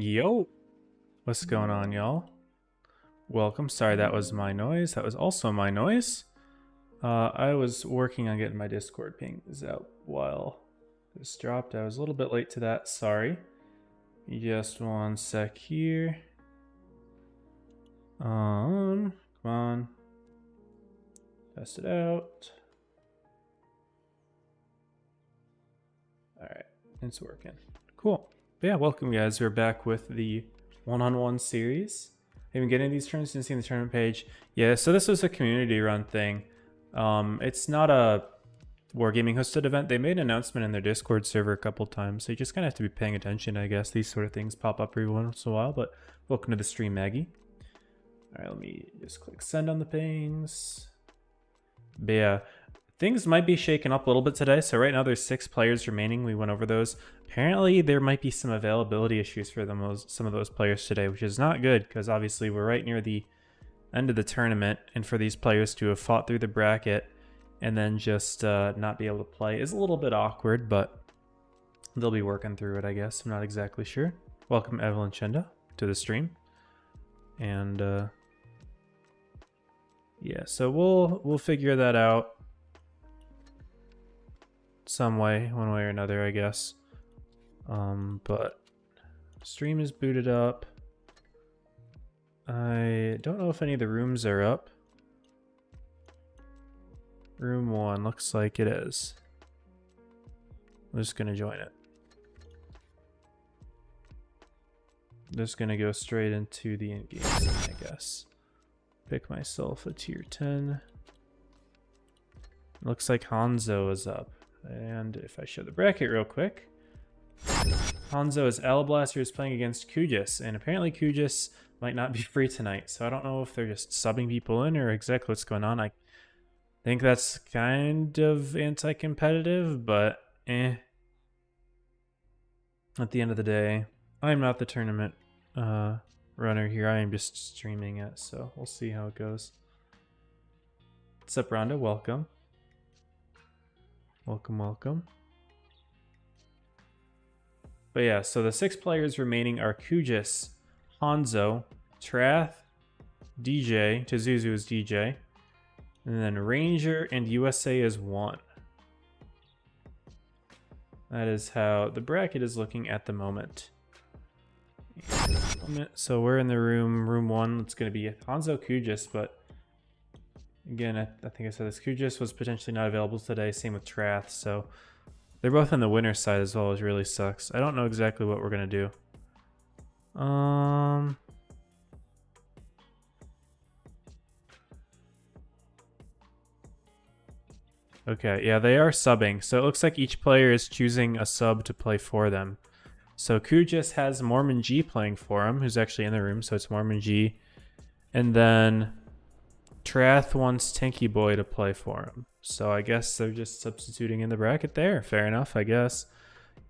Yo, what's going on, y'all? Welcome. Sorry, that was my noise. That was also my noise. I was working on getting my Discord pings out while this dropped. I was a little bit late to that. Sorry. Just one sec here. Come on. Test it out. All right, it's working. Cool. But yeah, welcome guys. We're back with the one-on-one series. Have you been getting these turns? Didn't see the tournament page. Yeah, so this was a community run thing. It's not a Wargaming hosted event. They made an announcement in their Discord server a couple times, so you just kind of have to be paying attention, I guess. These sort of things pop up every once in a while, but welcome to the stream, Maggie. All right, let me just click send on the pings. But yeah, things might be shaken up a little bit today. So right now there's 6 players remaining. We went over those. Apparently there might be some availability issues for some of those players today, which is not good because obviously we're right near the end of the tournament, and for these players to have fought through the bracket and then just not be able to play is a little bit awkward, but they'll be working through it, I guess. I'm not exactly sure. Welcome Evelyn Chenda to the stream. And yeah, so we'll figure that out some way, one way or another, I guess. But stream is booted up. I don't know if any of the rooms are up. Room 1 looks like it is. I'm just gonna join it. Just gonna go straight into the in-game scene, I guess. Pick myself a tier 10. Looks like Hanzo is up. And if I show the bracket real quick, Hanzo is Alablaster, who's playing against Kujis, and apparently Kujis might not be free tonight, so I don't know if they're just subbing people in or exactly what's going on. I think that's kind of anti-competitive, but eh. At the end of the day, I'm not the tournament runner here. I am just streaming it, so we'll see how it goes. What's up, Rhonda? Welcome. Welcome, welcome. But yeah, so the 6 players remaining are Kujis, Hanzo, Trath, DJ, Tazuzu is DJ, and then Ranger and USA is 1. That is how the bracket is looking at the moment. So we're in the room 1. It's going to be Hanzo, Kujis, but again, I think I said this. Kujis was potentially not available today. Same with Trath, so they're both on the winner's side as well, which really sucks. I don't know exactly what we're going to do. Okay, yeah, they are subbing. So it looks like each player is choosing a sub to play for them. So Kujis has MormonG playing for him, who's actually in the room, so it's MormonG. And then Trath wants Tanky Boy to play for him. So I guess they're just substituting in the bracket there. Fair enough, I guess.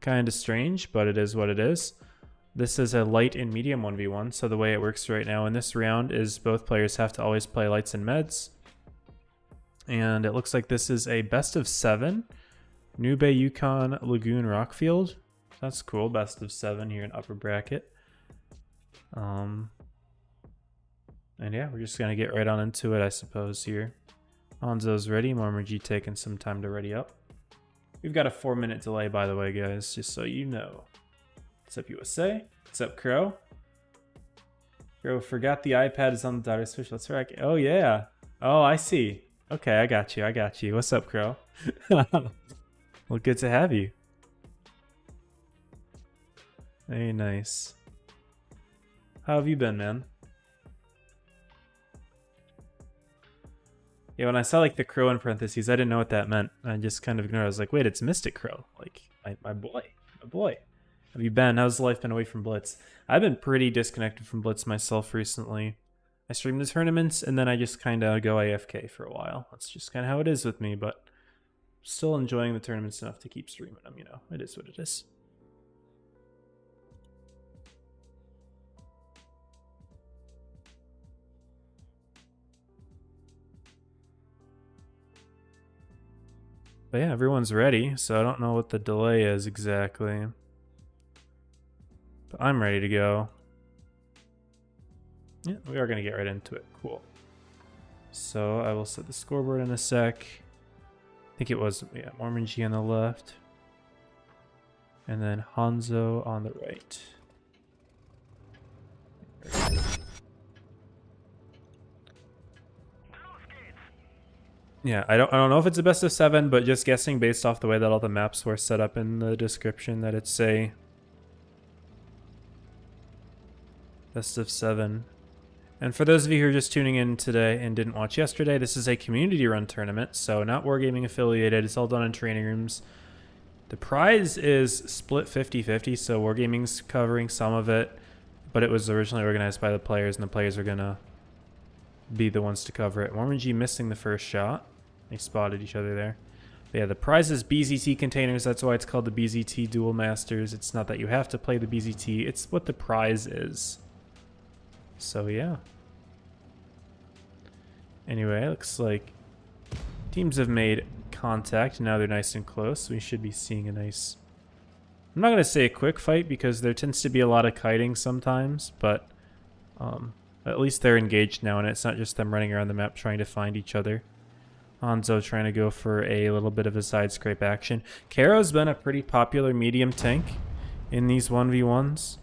Kind of strange, but it is what it is. This is a light and medium 1v1, so the way it works right now in this round is both players have to always play lights and meds. And it looks like this is a best of 7. New Bay, Yukon, Lagoon, Rockfield. That's cool, best of 7 here in upper bracket. And yeah, we're just gonna get right on into it, I suppose, here. Hanzo's ready, MormonG taking some time to ready up. We've got a 4-minute delay, by the way, guys, just so you know. What's up, USA? What's up, Crow? Crow forgot the iPad is on the daughter's Switch. Let's rock. Oh, yeah. Oh, I see. Okay, I got you. I got you. What's up, Crow? Well, good to have you. Very nice. How have you been, man? Yeah, when I saw like the crow in parentheses, I didn't know what that meant. I just kind of ignored it. I was like, wait, it's Mystic Crow. Like, my boy. My boy. Have you been? How's life been away from Blitz? I've been pretty disconnected from Blitz myself recently. I stream the tournaments, and then I just kind of go AFK for a while. That's just kind of how it is with me, but still enjoying the tournaments enough to keep streaming them, you know. It is what it is. But yeah, everyone's ready, so I don't know what the delay is exactly. But I'm ready to go. Yeah, we are going to get right into it. Cool. So I will set the scoreboard in a sec. I think it was, yeah, MormonG on the left. And then Hanzo on the right. Yeah, I don't know if it's a best of 7, but just guessing based off the way that all the maps were set up in the description that it's a best of 7. And for those of you who are just tuning in today and didn't watch yesterday, this is a community run tournament, so not Wargaming affiliated. It's all done in training rooms. The prize is split 50-50, so Wargaming's covering some of it, but it was originally organized by the players, and the players are gonna be the ones to cover it. MormonG missing the first shot. They spotted each other there. But yeah, the prize is BZT containers. That's why it's called the BZT Duel Masters. It's not that you have to play the BZT. It's what the prize is. So yeah. Anyway, looks like teams have made contact. Now they're nice and close. We should be seeing a nice... I'm not going to say a quick fight because there tends to be a lot of kiting sometimes, but at least they're engaged now and it's not just them running around the map trying to find each other. Hanzo trying to go for a little bit of a side scrape action. Karo's been a pretty popular medium tank in these 1v1s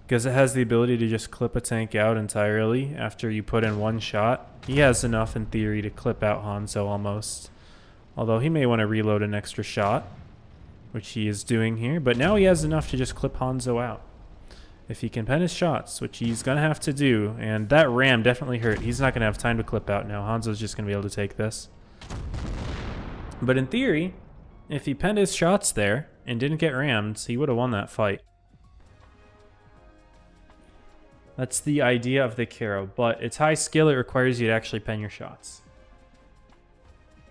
because it has the ability to just clip a tank out entirely after you put in one shot. He has enough in theory to clip out Hanzo almost. Although he may want to reload an extra shot, which he is doing here. But now he has enough to just clip Hanzo out. If he can pen his shots, which he's going to have to do. And that ram definitely hurt. He's not going to have time to clip out now. Hanzo's just going to be able to take this. But in theory, if he penned his shots there and didn't get rammed, he would have won that fight. That's the idea of the Karo. But it's high skill. It requires you to actually pen your shots.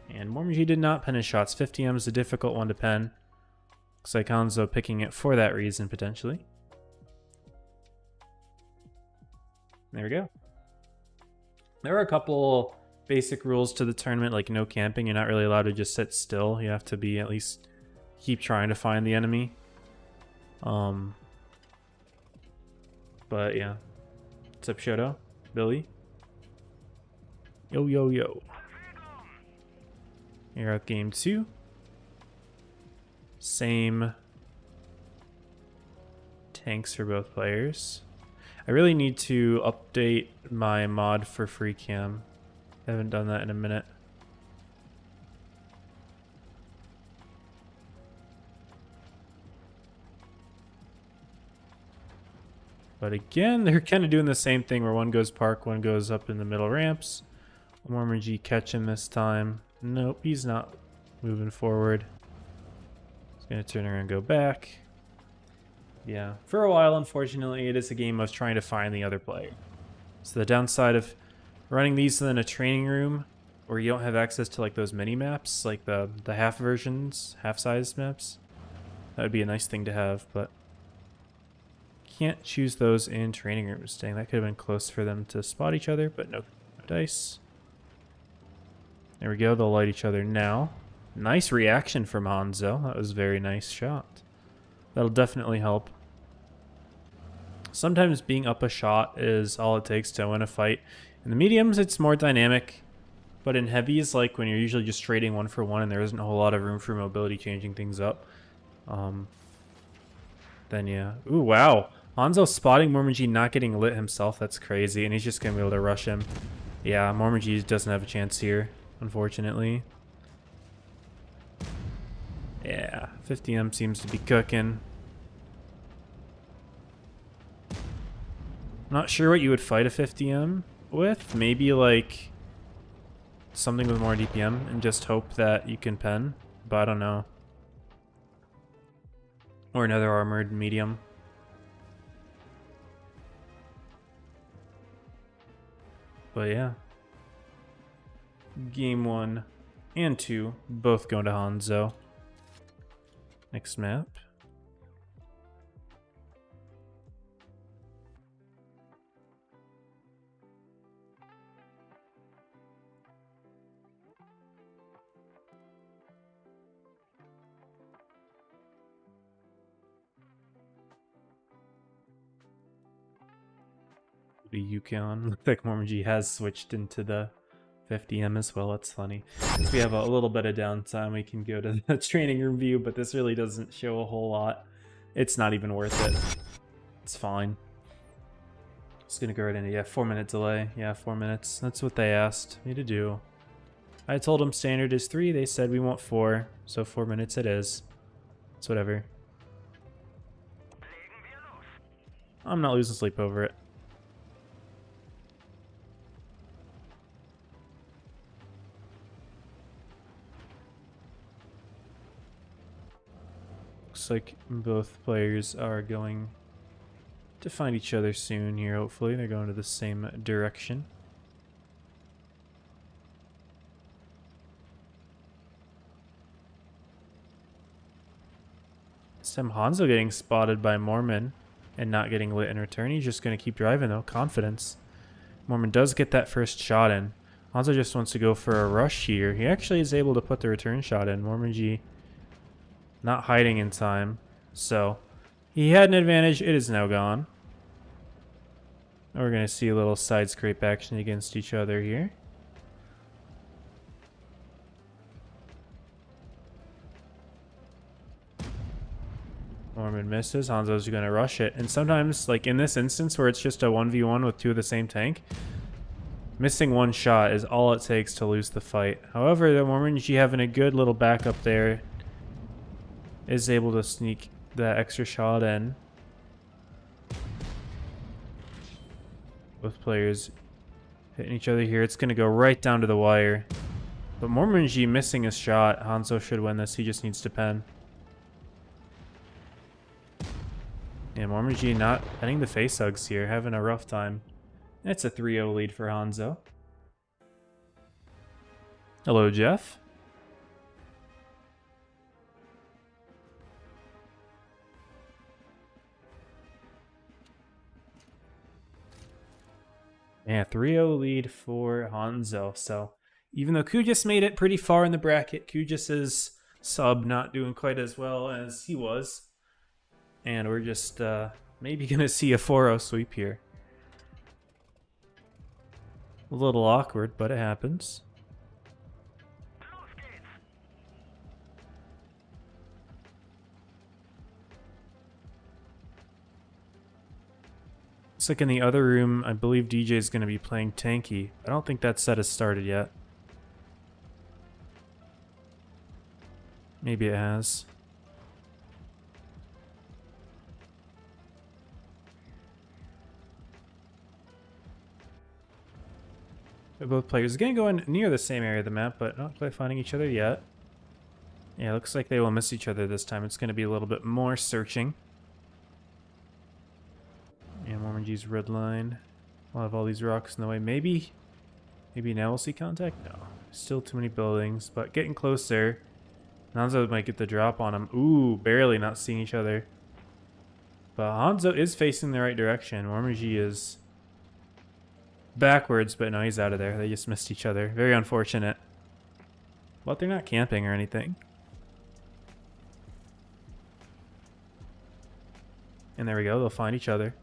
And MormonG did not pen his shots. 50M is a difficult one to pen. Looks like Hanzo picking it for that reason, potentially. There we go. There are a couple basic rules to the tournament, like no camping. You're not really allowed to just sit still. You have to be at least keep trying to find the enemy. But yeah. What's up, Shoto? Billy? Yo, yo, yo. Here at game 2. Same tanks for both players. I really need to update my mod for free cam. I haven't done that in a minute. But again, they're kind of doing the same thing where one goes park, one goes up in the middle ramps. MormonG catch him this time. Nope, he's not moving forward. He's going to turn around and go back. Yeah, for a while, unfortunately, it is a game of trying to find the other player. So the downside of running these in a training room where you don't have access to like those mini maps, like the half versions, half-sized maps. That would be a nice thing to have, but can't choose those in training rooms. Dang, that could have been close for them to spot each other, but no dice. There we go. They'll light each other now. Nice reaction from Hanzo. That was a very nice shot. That'll definitely help. Sometimes being up a shot is all it takes to win a fight. In the mediums, it's more dynamic. But in heavies, like when you're usually just trading 1-for-1 and there isn't a whole lot of room for mobility changing things up, then yeah. Ooh, wow. Hanzo spotting MormonG not getting lit himself. That's crazy. And he's just going to be able to rush him. Yeah, MormonG doesn't have a chance here, unfortunately. Yeah, 50M seems to be cooking. Not sure what you would fight a 50M with. Maybe like something with more DPM and just hope that you can pen. But I don't know. Or another armored medium. But yeah. Game 1 and 2 both going to Hanzo. Next map. The Yukon. Looks like MormonG has switched into the 50M as well. That's funny. If we have a little bit of downtime, we can go to the training room view, but this really doesn't show a whole lot. It's not even worth it. It's fine. Just gonna go right into, yeah, 4-minute delay. Yeah, 4 minutes. That's what they asked me to do. I told them standard is 3. They said we want 4, so 4 minutes it is. It's whatever. I'm not losing sleep over it. Looks like both players are going to find each other soon here, hopefully. They're going to the same direction. This time Hanzo getting spotted by Mormon and not getting lit in return. He's just going to keep driving though. Confidence. Mormon does get that first shot in. Hanzo just wants to go for a rush here. He actually is able to put the return shot in. MormonG not hiding in time. So he had an advantage. It is now gone. We're going to see a little side scrape action against each other here. Mormon misses. Hanzo's going to rush it. And sometimes, like in this instance where it's just a 1v1 with 2 of the same tank, missing one shot is all it takes to lose the fight. However, the MormonG having a good little backup there is able to sneak that extra shot in. Both players hitting each other here. It's going to go right down to the wire. But MormonG missing a shot. Hanzo should win this. He just needs to pen. Yeah, MormonG not penning the face hugs here. Having a rough time. It's a 3-0 lead for Hanzo. Hello, Jeff. Yeah, 3-0 lead for Hanzo. So even though Kujus made it pretty far in the bracket, Kujus's sub not doing quite as well as he was. And we're just maybe going to see a 4-0 sweep here. A little awkward, but it happens. Looks like in the other room, I believe DJ is going to be playing Tanky. I don't think that set has started yet. Maybe it has. Both players going to go in near the same area of the map, but not quite finding each other yet. Yeah, looks like they will miss each other this time. It's going to be a little bit more searching. Yeah, MormonG's red line. We'll have all these rocks in the way. Maybe now we'll see contact? No. Still too many buildings, but getting closer. Hanzo might get the drop on him. Ooh, barely not seeing each other. But Hanzo is facing the right direction. MormonG is backwards, but no, he's out of there. They just missed each other. Very unfortunate. But they're not camping or anything. And there we go. They'll find each other.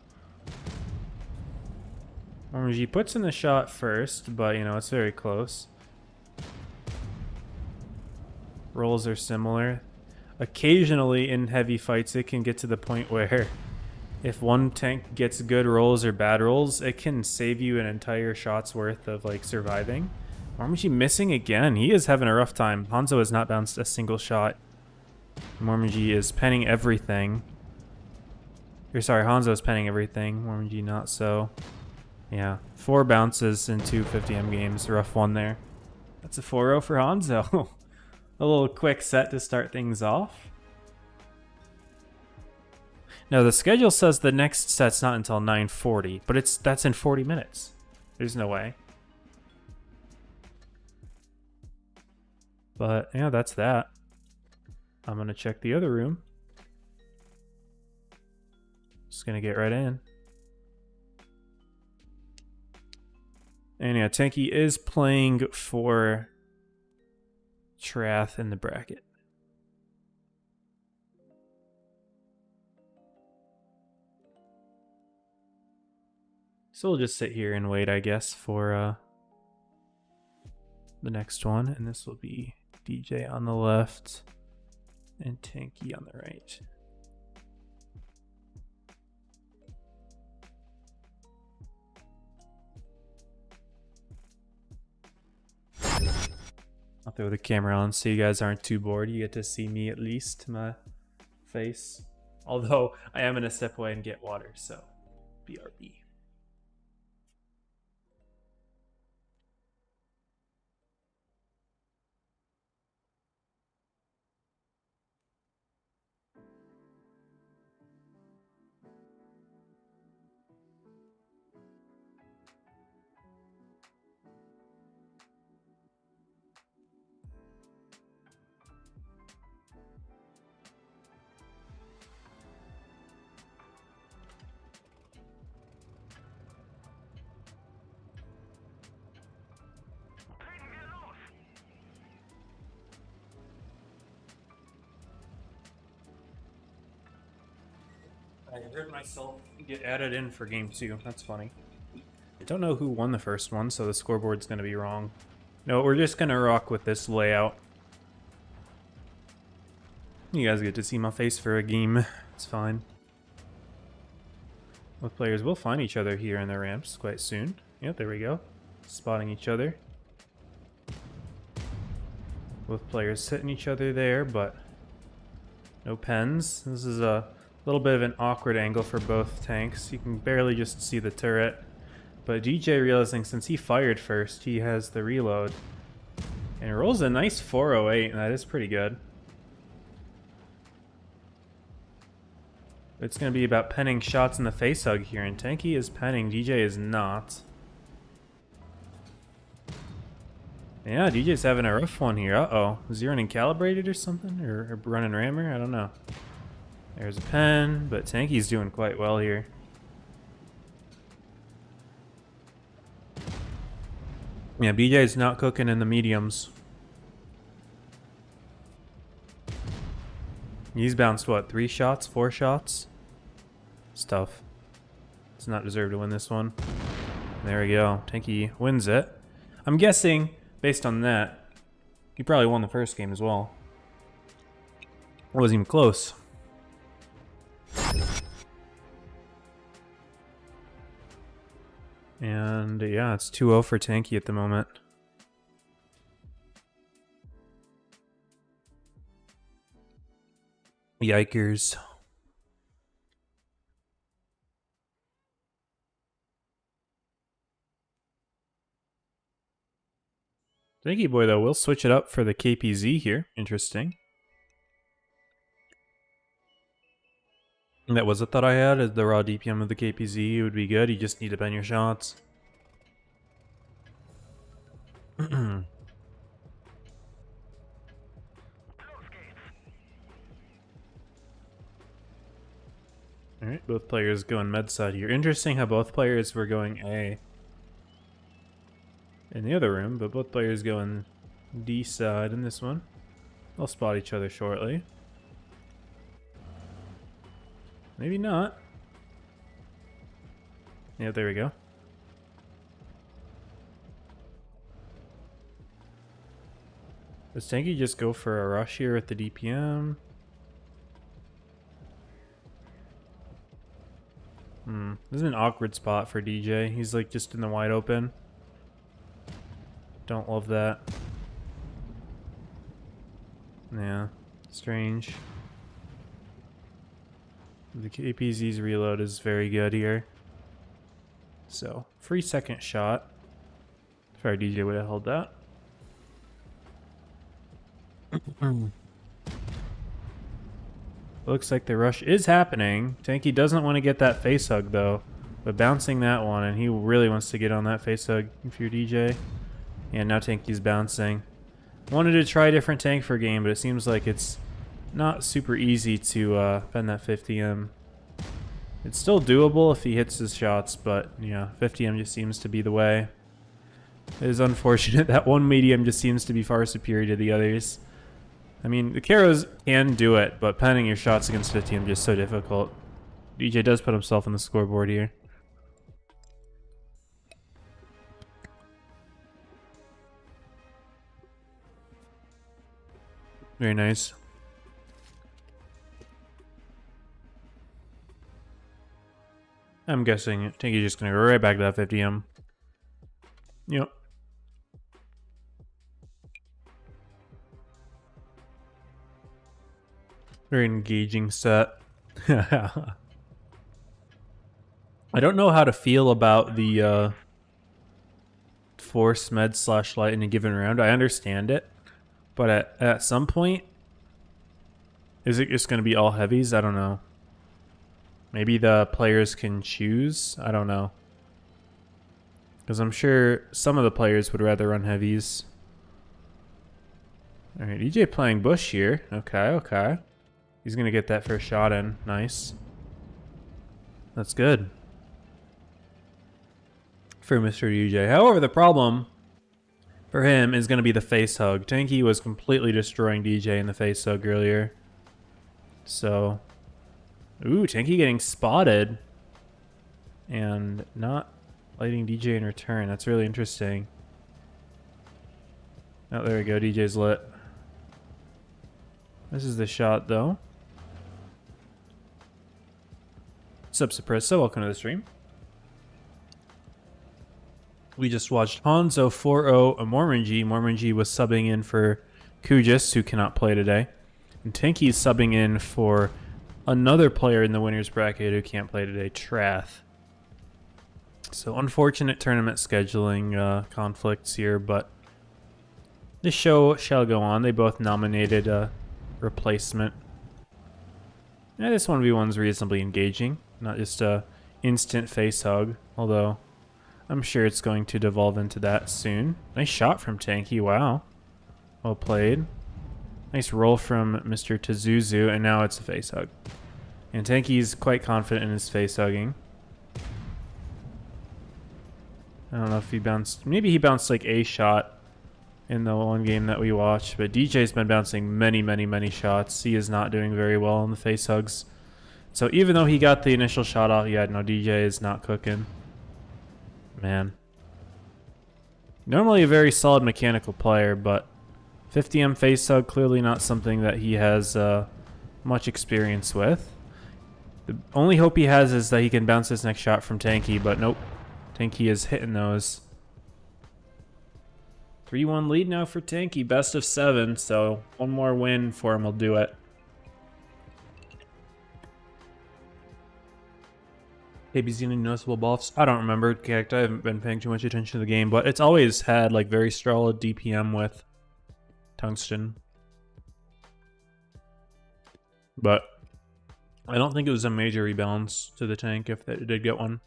MormonG puts in the shot first, but, you know, it's very close. Rolls are similar. Occasionally in heavy fights, it can get to the point where if one tank gets good rolls or bad rolls, it can save you an entire shot's worth of, like, surviving. MormonG missing again. He is having a rough time. Hanzo has not bounced a single shot. MormonG is penning everything. Or sorry, Hanzo is penning everything. MormonG not so. Yeah, 4 bounces in 2 50M games. Rough one there. That's a 4-0 for Hanzo. A little quick set to start things off. Now the schedule says the next set's not until 9:40, but that's in 40 minutes. There's no way. But yeah, that's that. I'm gonna check the other room. Just gonna get right in. And yeah, Tanky is playing for Trath in the bracket. So we'll just sit here and wait, I guess, for the next one. And this will be DJ on the left and Tanky on the right. I'll throw the camera on so you guys aren't too bored. You get to see me at least, my face. Although I am gonna step away and get water, so BRB. I heard myself get added in for game 2. That's funny. I don't know who won the first one, so the scoreboard's going to be wrong. No, we're just going to rock with this layout. You guys get to see my face for a game. It's fine. Both players will find each other here in the ramps quite soon. Yep, there we go. Spotting each other. Both players hitting each other there, but no pens. This is a little bit of an awkward angle for both tanks. You can barely just see the turret. But DJ realizing since he fired first, he has the reload. And rolls a nice 408, and that is pretty good. It's going to be about penning shots in the face hug here, and Tanky is penning, DJ is not. Yeah, DJ's having a rough one here. Uh-oh. Is he running calibrated or something? Or running rammer? I don't know. There's a pen, but Tanky's doing quite well here. Yeah, BJ's not cooking in the mediums. He's bounced, what, 3 shots? 4 shots? It's tough. Does not deserve to win this one. There we go. Tanky wins it. I'm guessing, based on that, he probably won the first game as well. It wasn't even close. And yeah, it's 2-0 for Tanky at the moment. Yikers. Tanky boy, though, we'll switch it up for the KPZ here. Interesting. That was a thought I had, is the raw DPM of the KPZ would be good. You just need to bend your shots. Alright, both players going med side here. Interesting how both players were going A in the other room, but both players going D side in this one. They'll spot each other shortly. Maybe not. Yeah, there we go. Does Tanky just go for a rush here at the DPM? This is an awkward spot for DJ. He's like just in the wide open. Don't love that. Yeah, strange. The KPZ's reload is very good here. So, free second shot. Sorry, DJ would have held that. Looks like the rush is happening. Tanky doesn't want to get that face hug though, but bouncing that one, and he really wants to get on that face hug if you're DJ. And now Tanky's bouncing. Wanted to try a different tank for a game, but it seems like it's not super easy to bend that 50M. It's still doable if he hits his shots, but yeah, 50M just seems to be the way. It is unfortunate that one medium just seems to be far superior to the others. I mean, the Karos can do it, but penning your shots against 50M is just so difficult. DJ does put himself on the scoreboard here. Very nice. I'm guessing Tanky's just gonna go right back to that 50M. Yep. Very engaging set. I don't know how to feel about the force med / light in a given round. I understand it, but at some point, is it just going to be all heavies? I don't know. Maybe the players can choose? I don't know. Because I'm sure some of the players would rather run heavies. Alright, DJ playing bush here. Okay, okay. He's going to get that first shot in. Nice. That's good for Mr. DJ. However, the problem for him is going to be the face hug. Tanky was completely destroying DJ in the face hug earlier. So, ooh, Tanky getting spotted and not lighting DJ in return. That's really interesting. Oh, there we go. DJ's lit. This is the shot, though. What's up, Suppressa? Welcome to the stream. We just watched Hanzo 4-0 a MormonG. MormonG was subbing in for Kujis, who cannot play today. And Tanky is subbing in for another player in the winner's bracket who can't play today, Trath. So unfortunate tournament scheduling conflicts here, but the show shall go on. They both nominated a replacement. Yeah, this 1v1's reasonably engaging. Not just a instant face hug, although I'm sure it's going to devolve into that soon. Nice shot from Tanky, wow. Well played. Nice roll from Mr. Tazuzu, and now it's a face hug. And Tanky's quite confident in his face hugging. I don't know if he bounced, maybe he bounced like a shot in the one game that we watched, but DJ's been bouncing many shots. He is not doing very well in the face hugs. So even though he got the initial shot off, yeah, no, DJ is not cooking. Man. Normally a very solid mechanical player, but 50M face hug, clearly not something that he has much experience with. The only hope he has is that he can bounce his next shot from Tanky, but nope. Tanky is hitting those. 3-1 lead now for Tanky, best of 7, so one more win for him will do it. KBZ any noticeable buffs? I don't remember, Cacti. I haven't been paying too much attention to the game, but it's always had like very solid DPM with Tungsten. But I don't think it was a major rebalance to the tank if it did get one.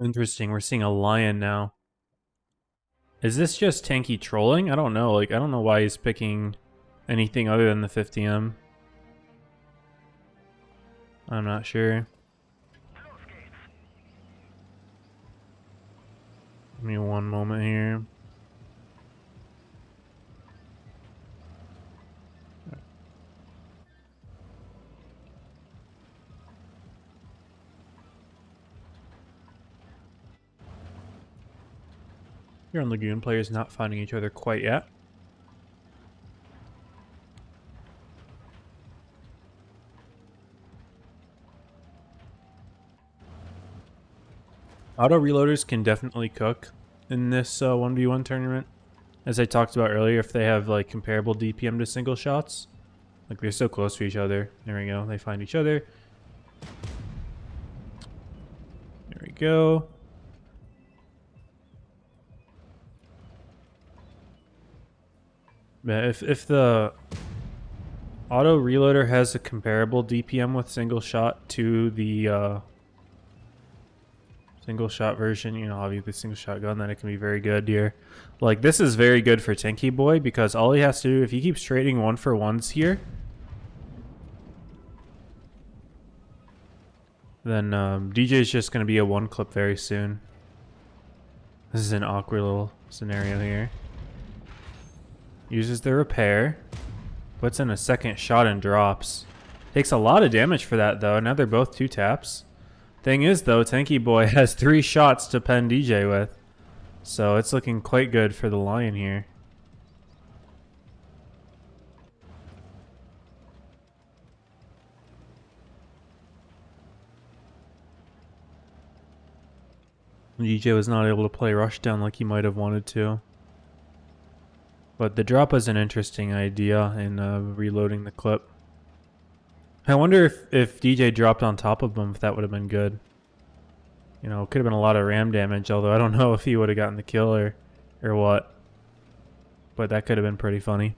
Interesting. We're seeing a lion now. Is this just Tanky trolling? I don't know. Like, I don't know why he's picking anything other than the 50M. I'm not sure. Give me one moment here. Here on Lagoon, players not finding each other quite yet. Auto reloaders can definitely cook in this 1v1 tournament. As I talked about earlier, if they have like comparable DPM to single shots, like they're so close to each other. There we go. They find each other. There we go. Yeah, if the auto reloader has a comparable DPM with single shot to the single shot version, you know, obviously single shot gun, then it can be very good here. Like, this is very good for Tanky Boy because all he has to do, if he keeps trading 1-for-1s here, then DJ's just going to be a one clip very soon. This is an awkward little scenario here. Uses the repair. Puts in a second shot and drops. Takes a lot of damage for that though. Now they're both 2 taps. Thing is though, Tanky Boy has 3 shots to pen DJ with. So it's looking quite good for the Lion here. DJ was not able to play Rushdown like he might have wanted to. But the drop was an interesting idea in reloading the clip. I wonder if DJ dropped on top of him, if that would have been good. You know, it could have been a lot of ram damage, although I don't know if he would have gotten the kill or what. But that could have been pretty funny.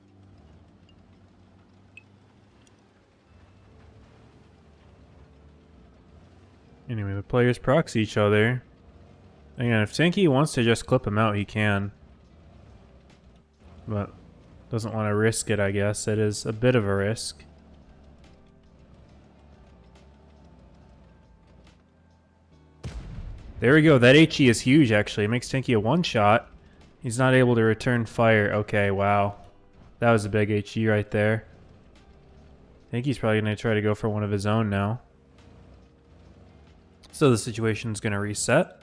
Anyway, the players proxy each other. Again, if Tanky wants to just clip him out, he can. But doesn't want to risk it, I guess. It is a bit of a risk. There we go. That HE is huge, actually. It makes Tanky a one-shot. He's not able to return fire. Okay, wow. That was a big HE right there. Tanky's probably going to try to go for one of his own now. So the situation's going to reset.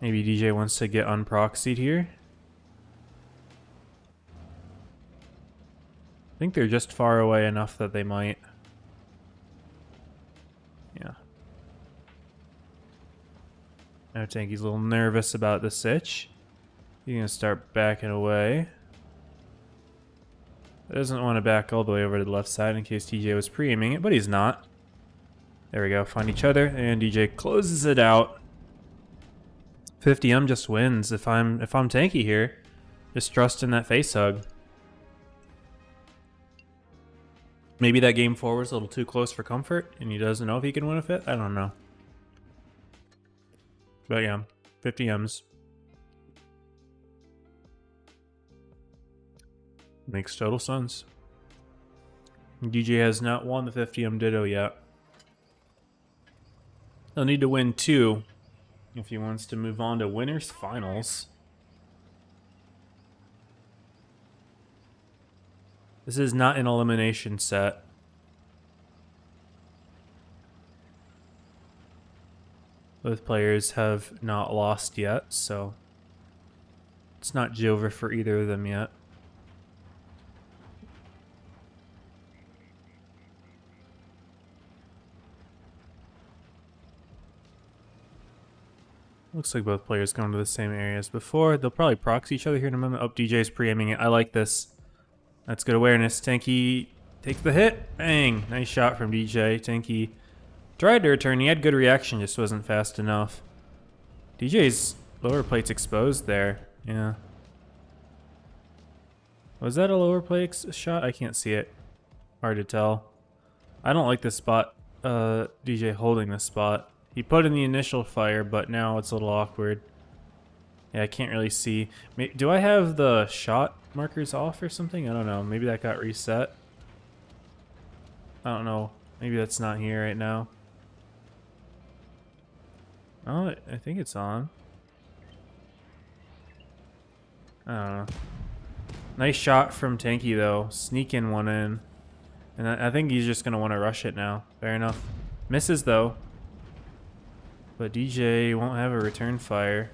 Maybe DJ wants to get unproxied here. I think they're just far away enough that they might. Yeah. Now Tanky's a little nervous about the sitch. He's going to start backing away. He doesn't want to back all the way over to the left side in case DJ was pre-aiming it, but he's not. There we go. Find each other, and DJ closes it out. 50M just wins if I'm Tanky here. Just trust in that face hug. Maybe that game 4 was a little too close for comfort, and he doesn't know if he can win a fit. I don't know. But yeah, 50Ms. Makes total sense. DJ has not won the 50M Ditto yet. He'll need to win 2 if he wants to move on to winners finals. This is not an elimination set. Both players have not lost yet, so it's not over for either of them yet. Looks like both players going to the same area as before. They'll probably proxy each other here in a moment. Oh, DJ's pre-aiming it. I like this. That's good awareness. Tanky takes the hit. Bang! Nice shot from DJ. Tanky tried to return. He had good reaction, just wasn't fast enough. DJ's lower plate's exposed there. Yeah. Was that a lower plate shot? I can't see it. Hard to tell. I don't like this spot. DJ holding this spot. He put in the initial fire, but now it's a little awkward. Yeah, I can't really see. Do I have the shot markers off or something? I don't know. Maybe that got reset. I don't know. Maybe that's not here right now. Oh, I think it's on. I don't know. Nice shot from Tanky, though. Sneaking one in. And I think he's just going to want to rush it now. Fair enough. Misses, though. But DJ won't have a return fire.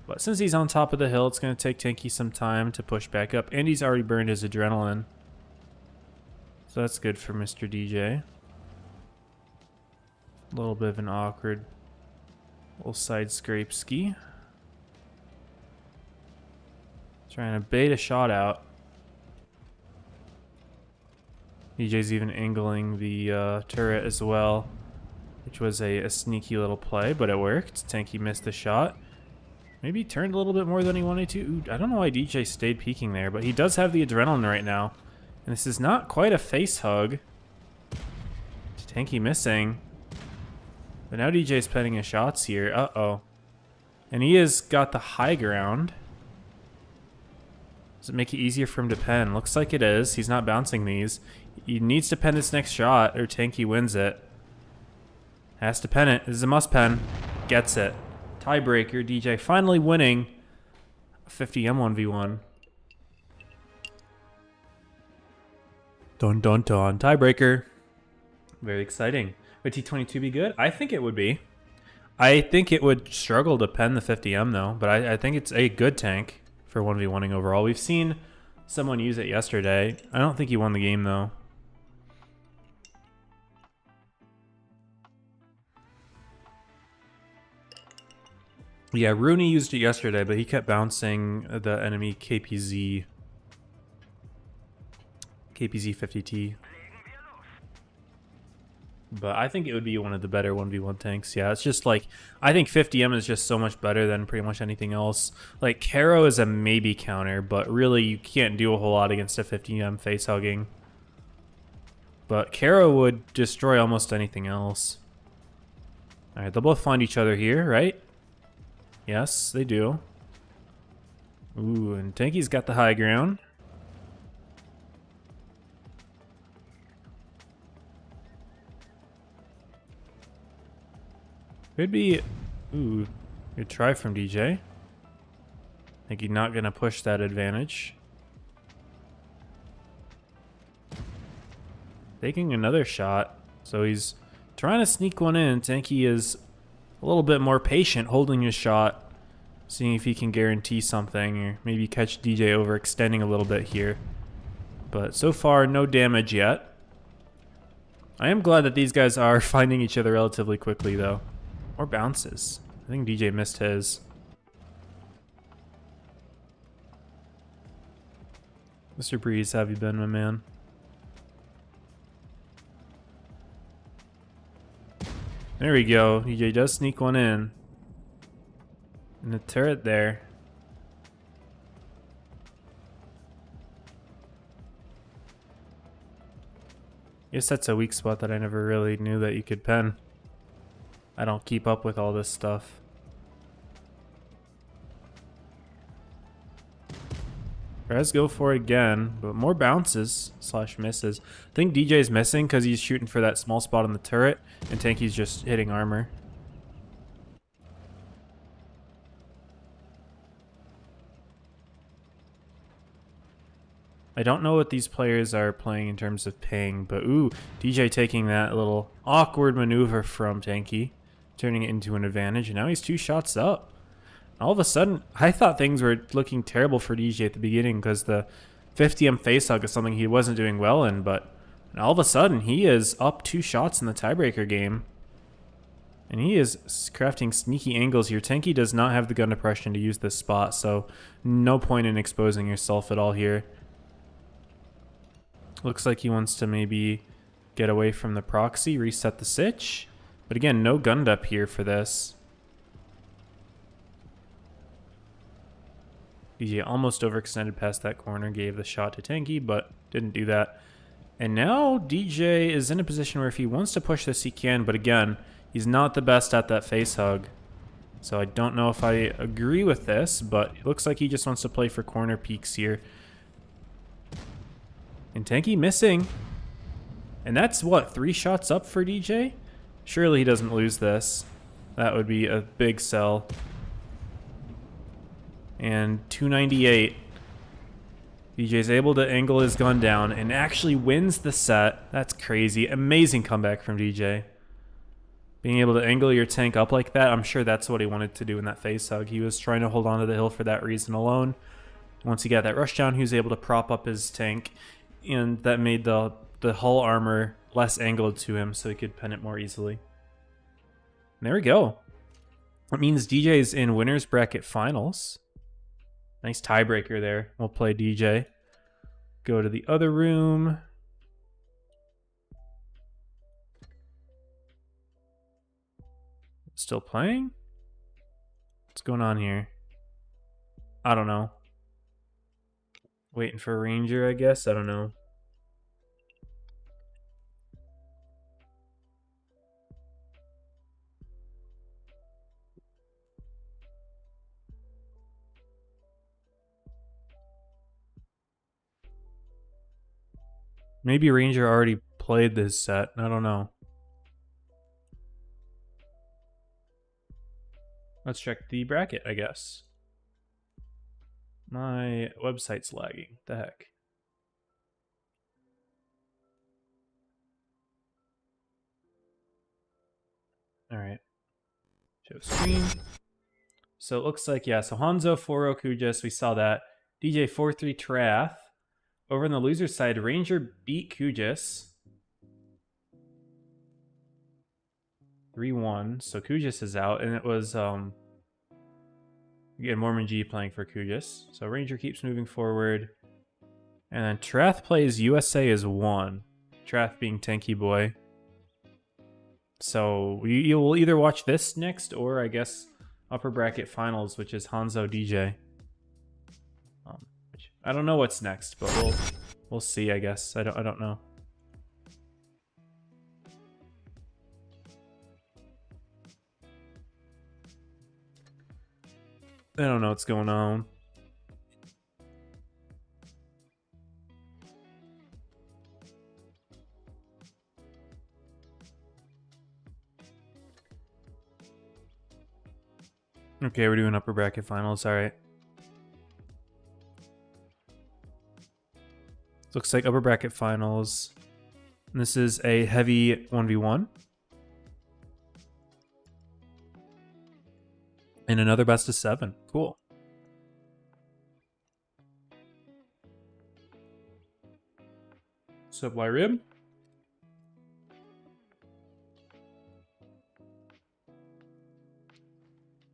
But since he's on top of the hill, it's going to take Tanky some time to push back up. And he's already burned his adrenaline. So that's good for Mr. DJ. A little bit of an awkward little side scrape ski. Trying to bait a shot out. DJ's even angling the turret as well, which was a sneaky little play, but it worked. Tanky missed the shot. Maybe turned a little bit more than he wanted to. Ooh, I don't know why DJ stayed peeking there, but he does have the adrenaline right now. And this is not quite a face hug. Tanky missing. But now DJ's petting his shots here. Uh-oh. And he has got the high ground. Does it make it easier for him to pen? Looks like it is. He's not bouncing these. He needs to pen this next shot or Tanky wins it. Has to pen it. This is a must pen. Gets it. Tiebreaker. DJ finally winning a 50M 1v1. Dun dun dun. Tiebreaker. Very exciting. Would T22 be good? I think it would be. I think it would struggle to pen the 50M though, but I think it's a good tank for 1v1ing overall. We've seen someone use it yesterday. I don't think he won the game though. Yeah, Rooney used it yesterday, but he kept bouncing the enemy KPZ 50T. But I think it would be one of the better 1v1 tanks. Yeah, it's just like, I think 50M is just so much better than pretty much anything else. Like, Caro is a maybe counter, but really you can't do a whole lot against a 50M face hugging. But Caro would destroy almost anything else. Alright, they'll both find each other here, right? Yes, they do. Ooh, and Tanky's got the high ground. Could be... Ooh, good try from DJ. I think he's not going to push that advantage. Taking another shot. So he's trying to sneak one in. Tanky is a little bit more patient holding his shot. Seeing if he can guarantee something. Or maybe catch DJ overextending a little bit here. But so far, no damage yet. I am glad that these guys are finding each other relatively quickly though. Or bounces. I think DJ missed his. Mr. Breeze, have you been, my man? There we go. DJ does sneak one in. And the turret there. Guess that's a weak spot that I never really knew that you could pen. I don't keep up with all this stuff. Let's go for it again, but more bounces slash misses. I think DJ's missing because he's shooting for that small spot on the turret, and Tanky's just hitting armor. I don't know what these players are playing in terms of ping, but ooh, DJ taking that little awkward maneuver from Tanky, turning it into an advantage, and now he's 2 shots up. All of a sudden, I thought things were looking terrible for DJ at the beginning because the 50M face hug is something he wasn't doing well in, but all of a sudden, he is up 2 shots in the tiebreaker game. And he is crafting sneaky angles here. Tanky does not have the gun depression to use this spot, so no point in exposing yourself at all here. Looks like he wants to maybe get away from the proxy, reset the sitch. But again, no gunned up here for this. DJ almost overextended past that corner, gave the shot to Tanky, but didn't do that. And now DJ is in a position where if he wants to push this, he can. But again, He's not the best at that face hug. So I don't know if I agree with this, but it looks like he just wants to play for corner peaks here. And Tanky missing. And that's what, 3 shots up for DJ? Surely he doesn't lose this. That would be a big sell. And 298. DJ's able to angle his gun down and actually wins the set. That's crazy. Amazing comeback from DJ. Being able to angle your tank up like that, I'm sure that's what he wanted to do in that face hug. He was trying to hold on to the hill for that reason alone. Once he got that rush down, he was able to prop up his tank, and that made the hull armor less angled to him so he could pen it more easily. And there we go. That means DJ's in winners bracket finals. Nice tiebreaker there. We'll play DJ. Go to the other room. Still playing? What's going on here? I don't know. Waiting for a Ranger, I guess? I don't know. Maybe Ranger already played this set. I don't know. Let's check the bracket, I guess. My website's lagging. The heck? Alright. Show screen. So it looks like, yeah, so Hanzo 4-0 Kujis, we saw that. DJ 4-3 Trath. Over on the loser side, Ranger beat Kujis 3-1. So Kujis is out, and it was again MormonG playing for Kujis. So Ranger keeps moving forward. And then Trath plays USA as 1. Trath being Tanky Boy. So you will either watch this next, or I guess upper bracket finals, which is Hanzo DJ. I don't know what's next, but we'll see, I guess. I don't know. I don't know what's going on. Okay, we're doing upper bracket finals, alright. Looks like upper bracket finals. And this is a heavy 1v1. And another best of 7. Cool. What's up, Y-Rib?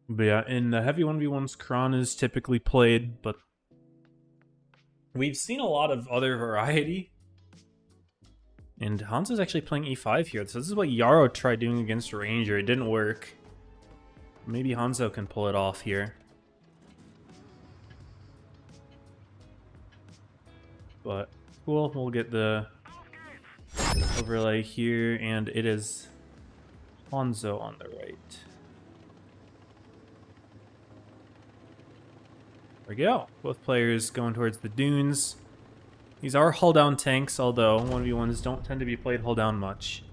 But yeah, in the heavy 1v1s, Kron is typically played, but we've seen a lot of other variety. And Hanzo's actually playing E5 here. So this is what Yarrow tried doing against Ranger. It didn't work. Maybe Hanzo can pull it off here. But cool, we'll get the overlay here, and it is Hanzo on the right. There we go. Both players going towards the dunes. These are hull down tanks, although 1v1s don't tend to be played hull down much.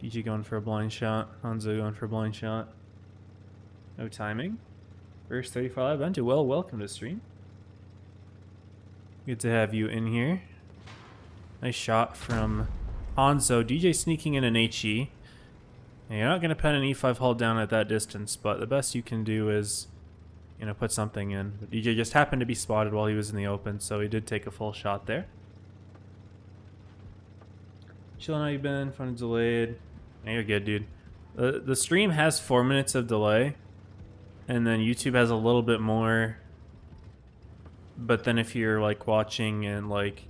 PG going for a blind shot. Hanzo going for a blind shot. No timing. First 35 live. Duel, welcome to stream. Good to have you in here. Nice shot from Hanzo. DJ sneaking in an HE. And you're not going to pen an E5 hull down at that distance, but the best you can do is, you know, put something in. But DJ just happened to be spotted while he was in the open, so he did take a full shot there. Chillin', how you been? Fun delayed. Yeah, you're good, dude. The stream has 4 minutes of delay, and then YouTube has a little bit more. But then if you're like watching and like,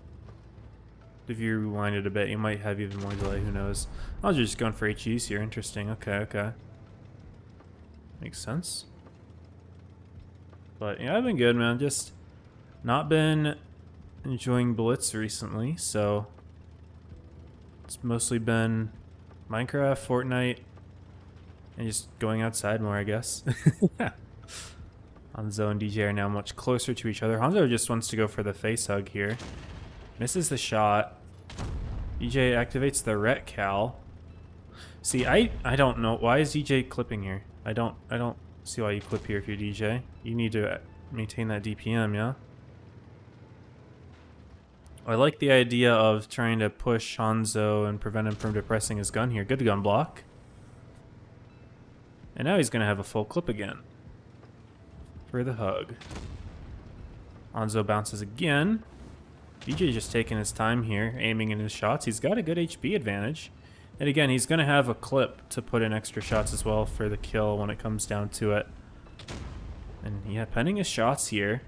if you rewind it a bit, you might have even more delay. Who knows? I was just going for HEs here. Interesting. Okay, okay. Makes sense. But yeah, I've been good, man. Just not been enjoying Blitz recently, so it's mostly been Minecraft, Fortnite, And just going outside more, I guess. Hanzo and DJ are now much closer to each other. Hanzo just wants to go for the face hug here. Misses the shot. DJ activates the Ret Cal. See, I don't know. Why is DJ clipping here? I don't see why you clip here if you're DJ. You need to maintain that DPM, yeah? I like the idea of trying to push Hanzo and prevent him from depressing his gun here. Good gun block. And now he's going to have a full clip again. For the hug. Hanzo bounces again. DJ just taking his time here, aiming in his shots. He's got a good HP advantage. And again, he's going to have a clip to put in extra shots as well for the kill when it comes down to it. And yeah, pending his shots here.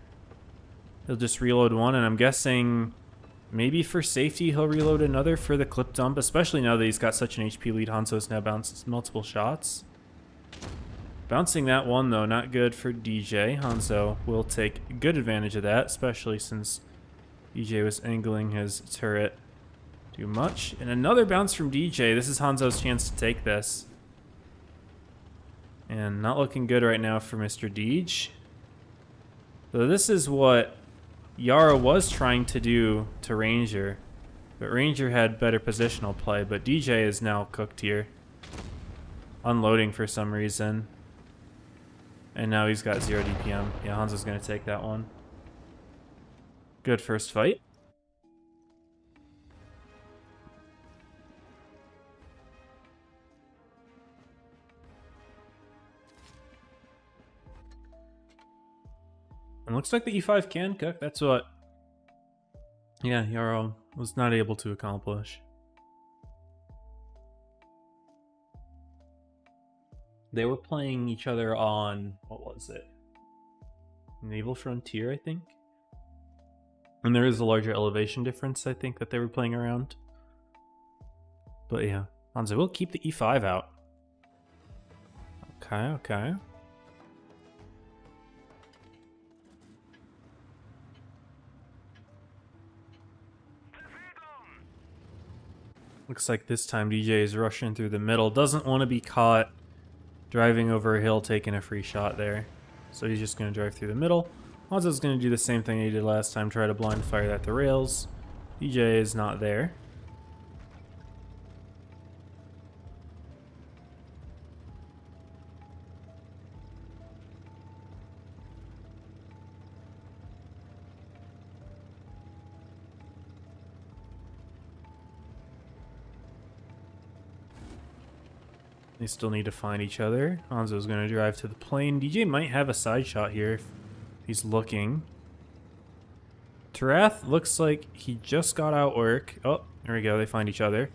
He'll just reload one, and I'm guessing maybe for safety he'll reload another for the clip dump, especially now that he's got such an HP lead. Hanzo's now bounced multiple shots. Bouncing that one, though, not good for DJ. Hanzo will take good advantage of that, especially since DJ was angling his turret too much. And another bounce from DJ. This is Hanzo's chance to take this. And not looking good right now for Mr. Deej. So this is what Yara was trying to do to Ranger. But Ranger had better positional play, but DJ is now cooked here. Unloading for some reason. And now he's got 0 DPM. Yeah, Hanzo's going to take that one. Good first fight. And looks like the E5 can cook. That's what, yeah, Yara was not able to accomplish. They were playing each other on, what was it? Naval Frontier, I think. And there is a larger elevation difference, I think, that they were playing around. But yeah, Hanzo will keep the E5 out. Okay, okay. Looks like this time DJ is rushing through the middle. Doesn't want to be caught driving over a hill, taking a free shot there. So he's just going to drive through the middle. Hanzo's going to do the same thing he did last time, try to blind fire at the rails. DJ is not there. They still need to find each other. Hanzo's going to drive to the plane. DJ might have a side shot here if he's looking. Tarath looks like he just got out work. Oh, there we go. They find each other.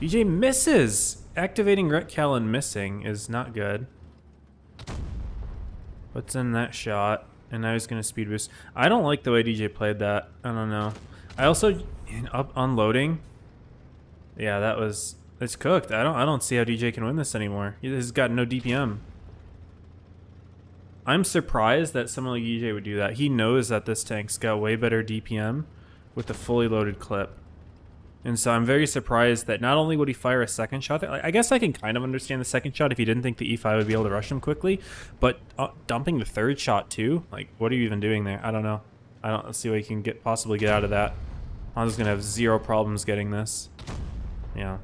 DJ misses! Activating Ret Cal and missing is not good. Puts in that shot, and now he's going to speed boost. I don't like the way DJ played that. I don't know. I also, up unloading. Yeah, that was... It's cooked. I don't see how DJ can win this anymore. He's got no DPM. I'm surprised that someone like DJ would do that. He knows that this tank's got way better DPM with a fully loaded clip. And so I'm very surprised that not only would he fire a second shot, I guess I can kind of understand the second shot if he didn't think the E5 would be able to rush him quickly, but dumping the third shot too? Like, what are you even doing there? I don't know. I don't see what he can possibly get out of that. Hanzo's gonna have 0 problems getting this. Yeah.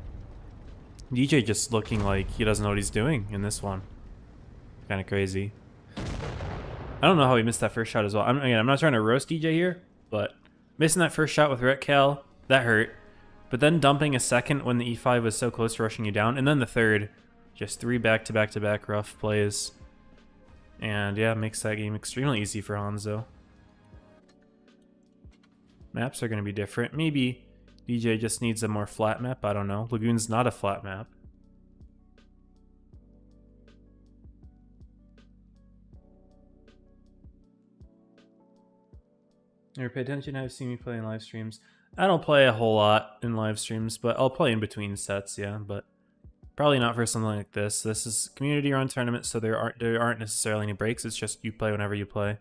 DJ just looking like he doesn't know what he's doing in this one. Kind of crazy. I don't know how he missed that first shot as well. Again, I'm not trying to roast DJ here, but missing that first shot with Ret Cal, that hurt. But then dumping a second when the E5 was so close to rushing you down, and then the third, just 3 back-to-back-to-back rough plays. And yeah, makes that game extremely easy for Hanzo. Maps are going to be different. Maybe DJ just needs a more flat map. I don't know. Lagoon's not a flat map. Or pay attention how you see me play in live streams. I don't play a whole lot in live streams, but I'll play in between sets, yeah. But probably not for something like this. This is community run tournament, so there aren't necessarily any breaks. It's just you play whenever you play.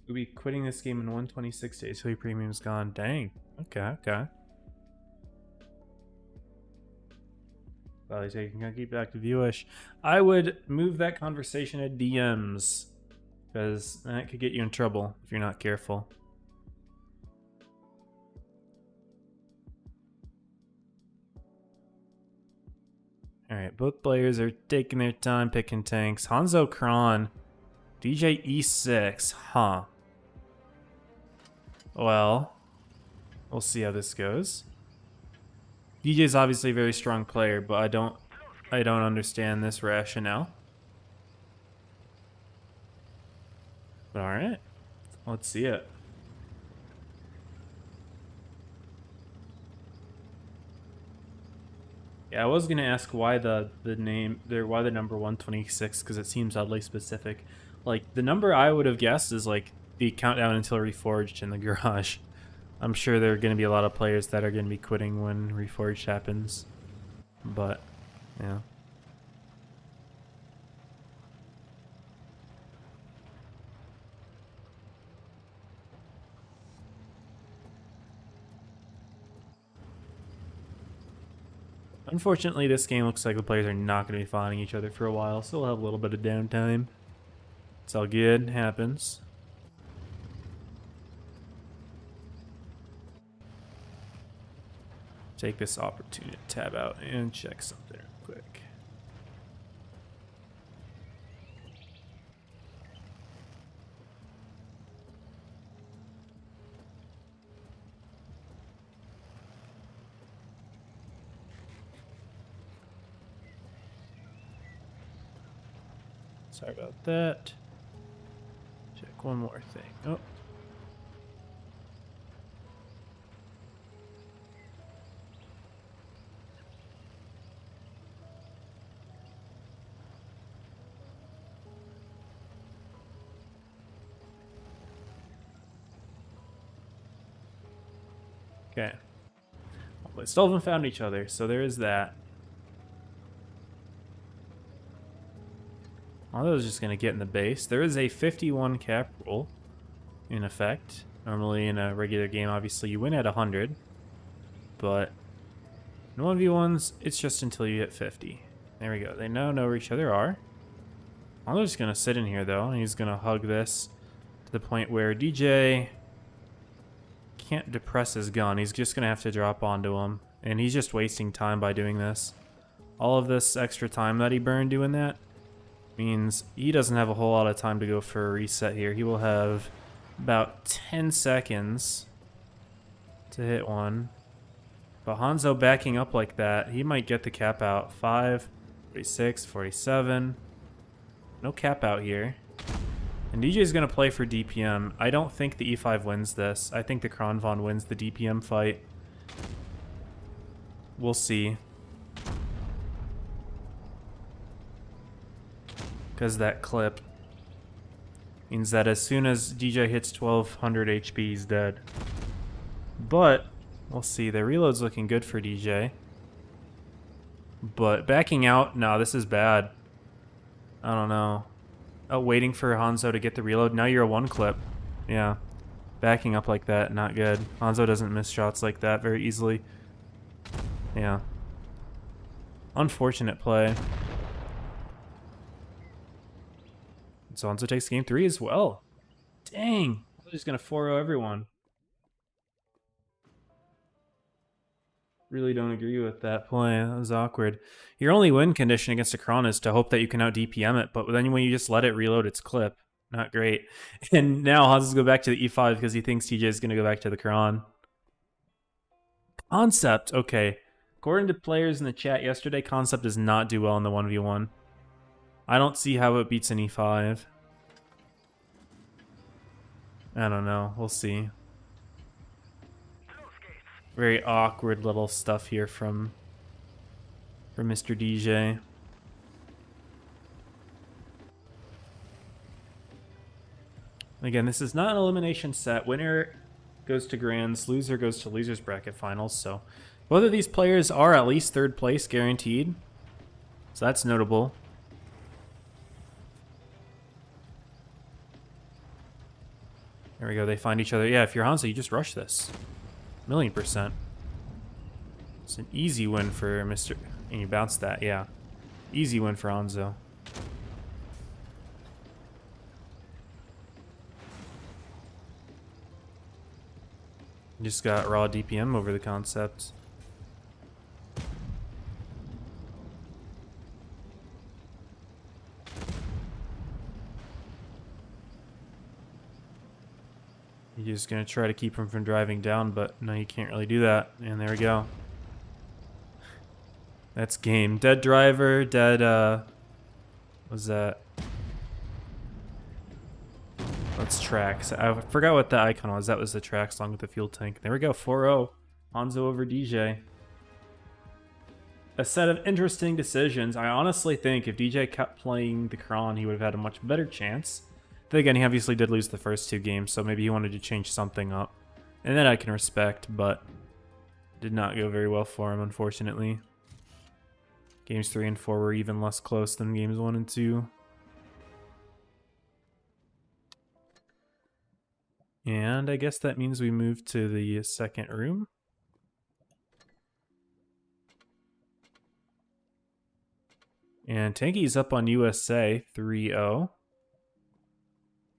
We'll be quitting this game in 126 days till your premium's gone. Dang. Okay, okay. Probably taking a keep active viewish. I would move that conversation to DMs, because that could get you in trouble if you're not careful. Alright, both players are taking their time picking tanks. Hanzo Kron, DJ E6, huh? Well, we'll see how this goes. DJ is obviously a very strong player, but I don't understand this rationale. But alright, let's see it. Yeah, I was gonna ask why the number 126, because it seems oddly specific. Like, the number I would have guessed is like the countdown until Reforged in the garage. I'm sure there are gonna be a lot of players that are gonna be quitting when Reforged happens. But yeah. Unfortunately, this game looks like the players are not going to be fighting each other for a while, so we'll have a little bit of downtime. It's all good, happens. Take this opportunity to tab out and check something real quick. Sorry about that. Check one more thing. Oh. Okay. Well, they still haven't found each other, so there is that. I was just going to get in the base. There is a 51 cap rule in effect. Normally in a regular game, obviously, you win at 100. But in 1v1s, it's just until you hit 50. There we go. They now know where each other are. I'm just going to sit in here, though, and he's going to hug this to the point where DJ can't depress his gun. He's just going to have to drop onto him. And he's just wasting time by doing this. All of this extra time that he burned doing that means he doesn't have a whole lot of time to go for a reset here. He will have about 10 seconds to hit one. But Hanzo backing up like that, he might get the cap out. 5, 46, 47. No cap out here. And DJ is going to play for DPM. I don't think the E5 wins this. I think the Kronvon wins the DPM fight. We'll see. Because that clip means that as soon as DJ hits 1200 HP, he's dead. But we'll see. The reload's looking good for DJ. But backing out, no, this is bad. I don't know. Oh, waiting for Hanzo to get the reload. Now you're a one clip. Yeah. Backing up like that, not good. Hanzo doesn't miss shots like that very easily. Yeah. Unfortunate play. So Hanzo takes game 3 as well. Dang. I'm just going to 4-0 everyone. Really don't agree with that play. That was awkward. Your only win condition against a Kron is to hope that you can out DPM it, but then when you just let it reload its clip, not great. And now Hanzo's go back to the E5 because he thinks TJ is going to go back to the Kron. Concept, okay. According to players in the chat yesterday, Concept does not do well in the 1v1. I don't see how it beats an E5. I don't know. We'll see. Very awkward little stuff here from Mr. DJ. Again, this is not an elimination set. Winner goes to Grands, loser goes to Losers Bracket Finals. So both of these players are at least third place guaranteed. So that's notable. There we go. They find each other. Yeah, if you're Hanzo, you just rush this. 1,000,000%. It's an easy win for Mr. And you bounce that, yeah. Easy win for Hanzo. Just got raw DPM over the concept. You're just gonna try to keep him from driving down, but no, you can't really do that. And there we go. That's game. Dead driver, dead, what was that? That's tracks. I forgot what the icon was. That was the tracks along with the fuel tank. There we go, 4-0. Hanzo over DJ. A set of interesting decisions. I honestly think if DJ kept playing the Kron, he would have had a much better chance. Then again, he obviously did lose the first 2 games, so maybe he wanted to change something up. And that I can respect, but did not go very well for him, unfortunately. Games 3 and 4 were even less close than games 1 and 2. And I guess that means we move to the second room. And Tanky's up on USA 3-0.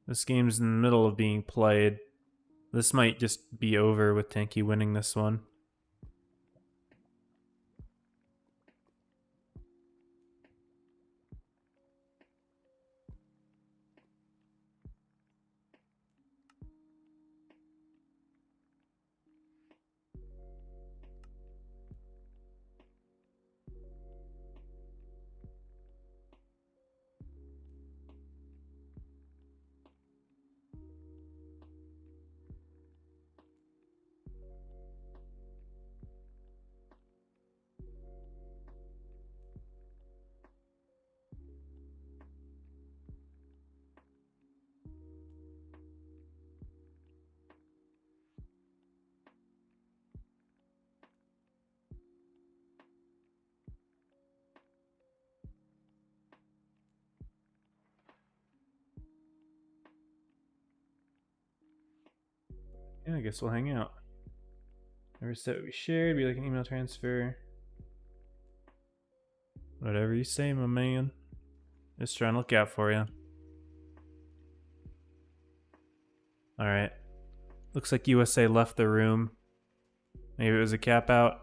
This game's in the middle of being played. This might just be over with Tanky winning this one. Yeah, I guess we'll hang out. Every step we shared, be like an email transfer. Whatever you say, my man. Just trying to look out for you. Alright. Looks like USA left the room. Maybe it was a cap out.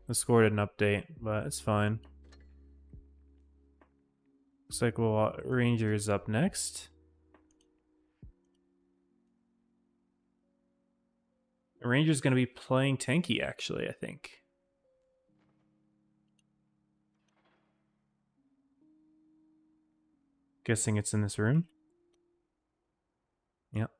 The score didn't update, but it's fine. Looks like Rangers up next. Ranger's going to be playing Tanky, actually, I think. Guessing it's in this room. Yep.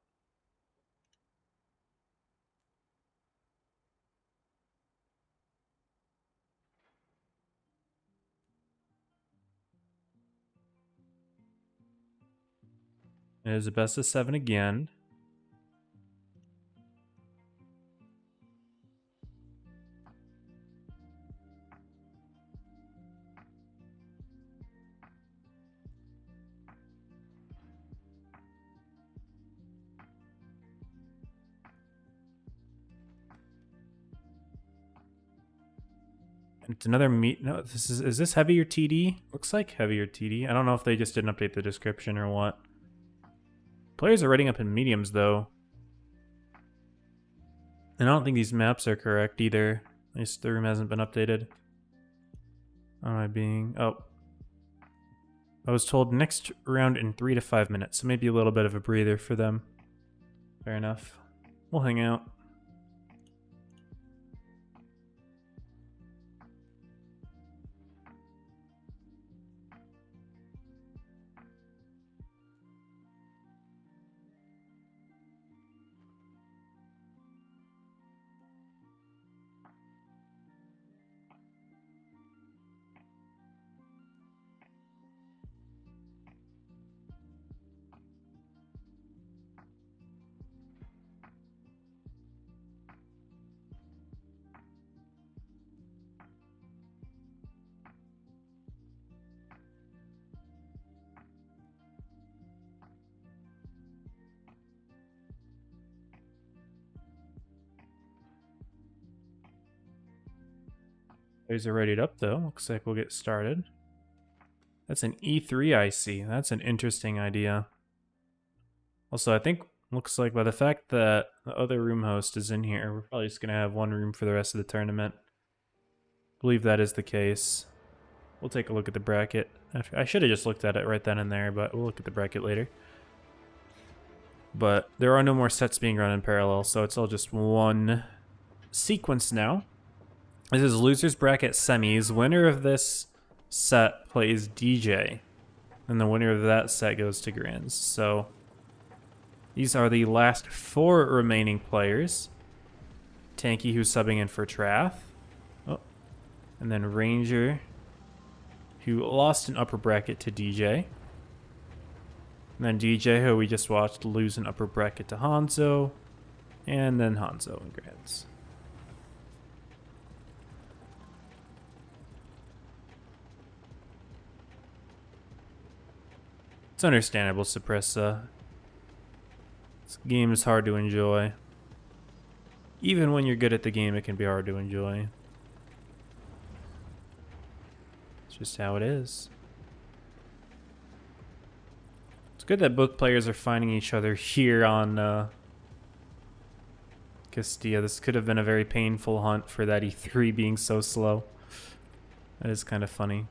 It is a best of 7 again. It's another meet. No, is this heavier TD? Looks like heavier TD. I don't know if they just didn't update the description or what. Players are rating up in mediums though. And I don't think these maps are correct either. At least the room hasn't been updated. Am I being... Oh. I was told next round in 3 to 5 minutes, so maybe a little bit of a breather for them. Fair enough. We'll hang out. Players are readied up though. Looks like we'll get started. That's an E3 I see. That's an interesting idea. Also, I think looks like by the fact that the other room host is in here, we're probably just gonna have one room for the rest of the tournament. I believe that is the case. We'll take a look at the bracket. I should have just looked at it right then and there, but we'll look at the bracket later. But there are no more sets being run in parallel, so it's all just one sequence now. This is losers bracket semis. Winner of this set plays DJ, and the winner of that set goes to grands. So these are the last 4 remaining players. Tanky, who's subbing in for Trath. Oh. And then Ranger, who lost an upper bracket to DJ. And then DJ, who we just watched lose an upper bracket to Hanzo. And then Hanzo in grands. It's understandable, Suppressa. This game is hard to enjoy. Even when you're good at the game, it can be hard to enjoy. It's just how it is. It's good that both players are finding each other here on Castilla. This could have been a very painful hunt for that E3 being so slow. That is kind of funny.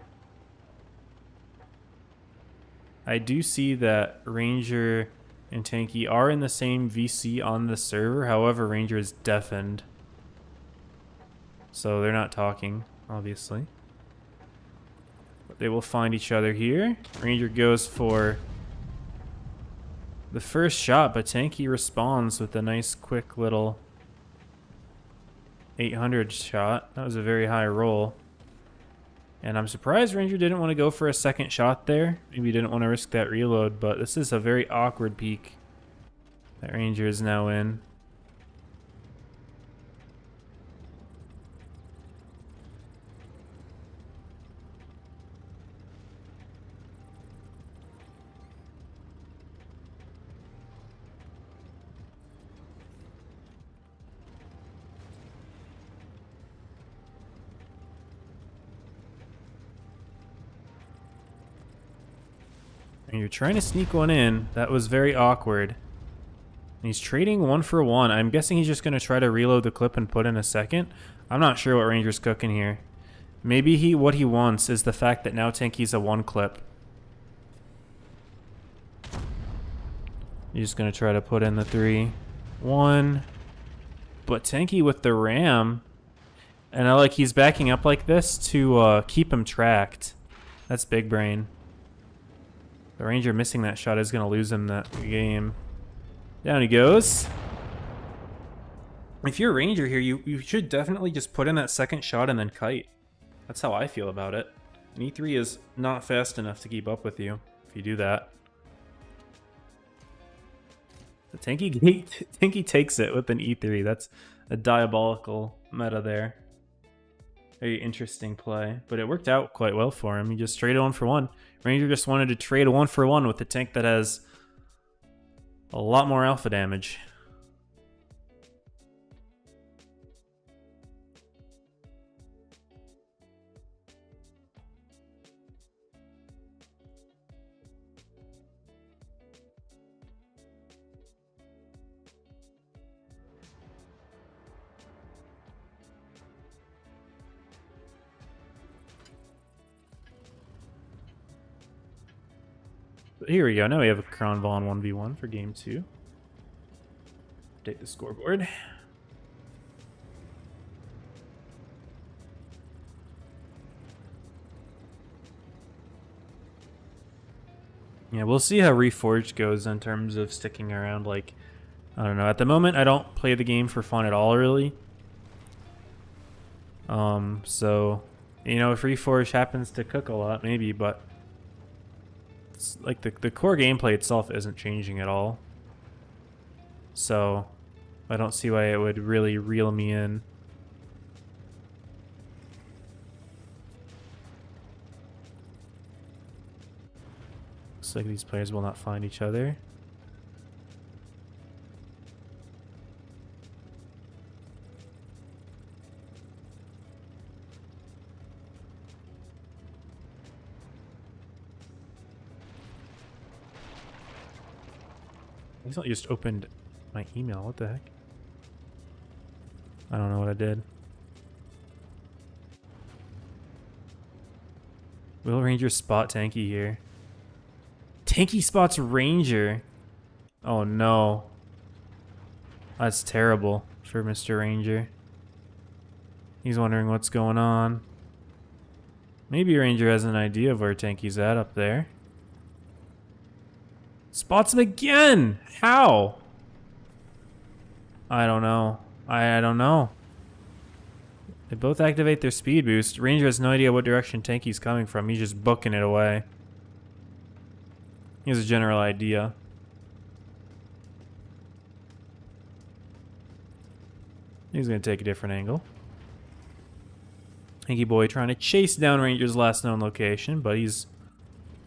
I do see that Ranger and Tanky are in the same VC on the server. However, Ranger is deafened. So they're not talking, obviously. But they will find each other here. Ranger goes for the first shot, but Tanky responds with a nice quick little 800 shot. That was a very high roll. And I'm surprised Ranger didn't want to go for a second shot there. Maybe he didn't want to risk that reload, but this is a very awkward peak that Ranger is now in. And you're trying to sneak one in. That was very awkward. And he's trading 1 for 1. I'm guessing he's just going to try to reload the clip and put in a second. I'm not sure what Ranger's cooking here. Maybe what he wants is the fact that now Tanky's a 1 clip. He's just going to try to put in the 3-1. But Tanky with the ram. And I like he's backing up like this to keep him tracked. That's big brain. The Ranger missing that shot is going to lose him that game. Down he goes. If you're a Ranger here, you should definitely just put in that second shot and then kite. That's how I feel about it. An E3 is not fast enough to keep up with you if you do that. The Tanky takes it with an E3. That's a diabolical meta there. Very interesting play, but it worked out quite well for him. He just traded 1 for 1. Ranger just wanted to trade a 1 for 1 with a tank that has a lot more alpha damage. But here we go. Now we have a Crown Vaughn 1v1 for game 2. Update the scoreboard. Yeah, we'll see how Reforged goes in terms of sticking around. Like, I don't know. At the moment, I don't play the game for fun at all, really. So, you know, if Reforged happens to cook a lot, maybe, but it's like the core gameplay itself isn't changing at all. So, I don't see why it would really reel me in. Looks like these players will not find each other. accidentally just opened my email. What the heck? I don't know what I did. Will Ranger spot Tanky here? Tanky spots Ranger. Oh no. That's terrible for Mr. Ranger. He's wondering what's going on. Maybe Ranger has an idea of where Tanky's at up there. Spots him again! How? I don't know. I don't know. They both activate their speed boost. Ranger has no idea what direction Tanky's coming from. He's just booking it away. He has a general idea. He's going to take a different angle. Tanky boy trying to chase down Ranger's last known location, but he's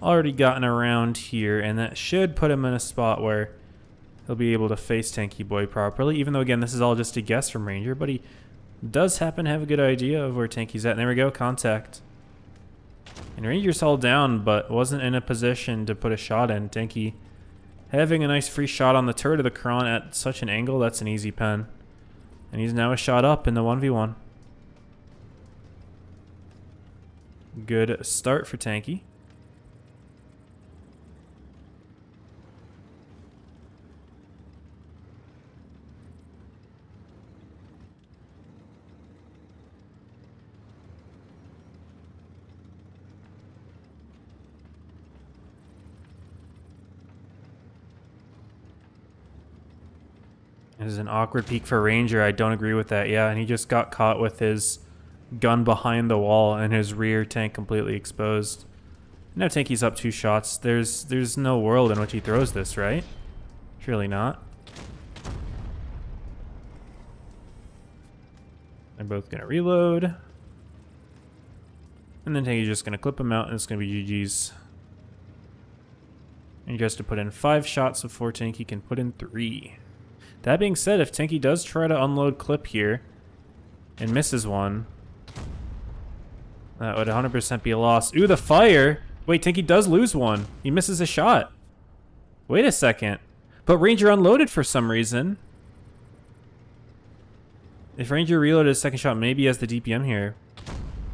already gotten around here, and that should put him in a spot where he'll be able to face Tanky boy properly, even though, again, this is all just a guess from Ranger, but he does happen to have a good idea of where Tanky's at. And there we go, contact. And Ranger's held down, but wasn't in a position to put a shot in. Tanky having a nice free shot on the turret of the Kron at such an angle, that's an easy pen. And he's now a shot up in the 1v1. Good start for Tanky. This is an awkward peek for Ranger. I don't agree with that. Yeah, and he just got caught with his gun behind the wall and his rear tank completely exposed. Now Tanky's up 2 shots. There's no world in which he throws this, right? Surely not. They're both gonna reload. And then Tanky's just gonna clip him out and it's gonna be GG's. And he has to put in 5 shots before Tanky can put in 3. That being said, if Tanky does try to unload clip here and misses one, that would 100% be a loss. Ooh, the fire! Wait, Tanky does lose one. He misses a shot. Wait a second. But Ranger unloaded for some reason. If Ranger reloaded his second shot, maybe he has the DPM here.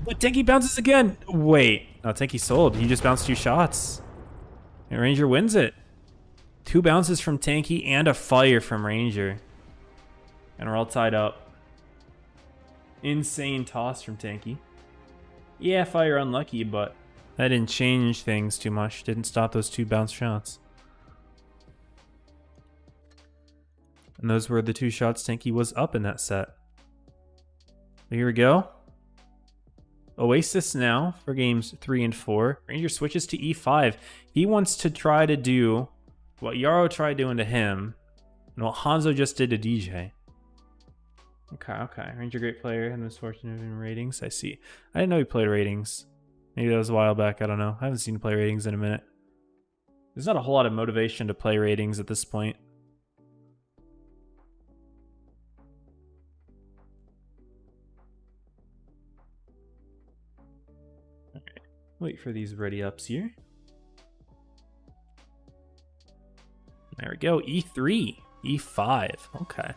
But Tanky bounces again! Wait. No, Tanky sold. He just bounced 2 shots. And Ranger wins it. 2 bounces from Tanky and a fire from Ranger. And we're all tied up. Insane toss from Tanky. Yeah, fire unlucky, but that didn't change things too much. Didn't stop those 2 bounce shots. And those were the 2 shots Tanky was up in that set. But here we go. Oasis now for games 3 and 4. Ranger switches to E5. He wants to try to do what Yarrow tried doing to him, and what Hanzo just did to DJ. Okay. Ranger, great player, and misfortunate in ratings. I see. I didn't know he played ratings. Maybe that was a while back. I don't know. I haven't seen play ratings in a minute. There's not a whole lot of motivation to play ratings at this point. Alright. Wait for these ready ups here. There we go. E3. E5. Okay.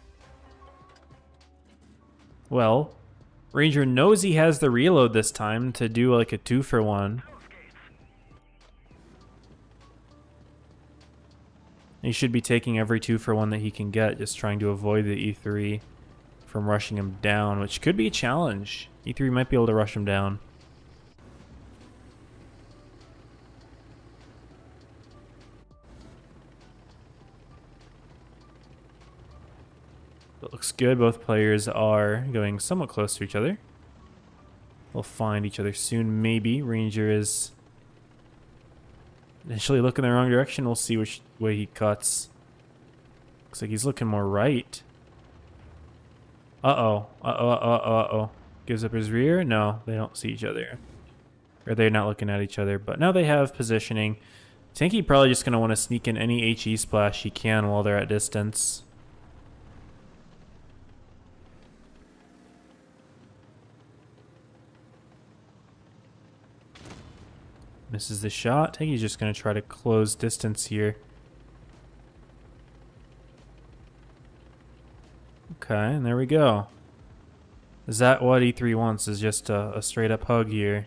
Well, Ranger knows he has the reload this time to do like a 2-for-1. He should be taking every 2-for-1 that he can get, just trying to avoid the E3 from rushing him down, which could be a challenge. E3 might be able to rush him down. It looks good. Both players are going somewhat close to each other. We'll find each other soon, maybe. Ranger is initially looking the wrong direction. We'll see which way he cuts. Looks like he's looking more right. Uh-oh. Gives up his rear? No, they don't see each other. Or they're not looking at each other. But now they have positioning. Tanky probably just going to want to sneak in any HE splash he can while they're at distance. Misses the shot. Tanky's just going to try to close distance here. Okay, and there we go. Is that what E3 wants? Is just a straight up hug here.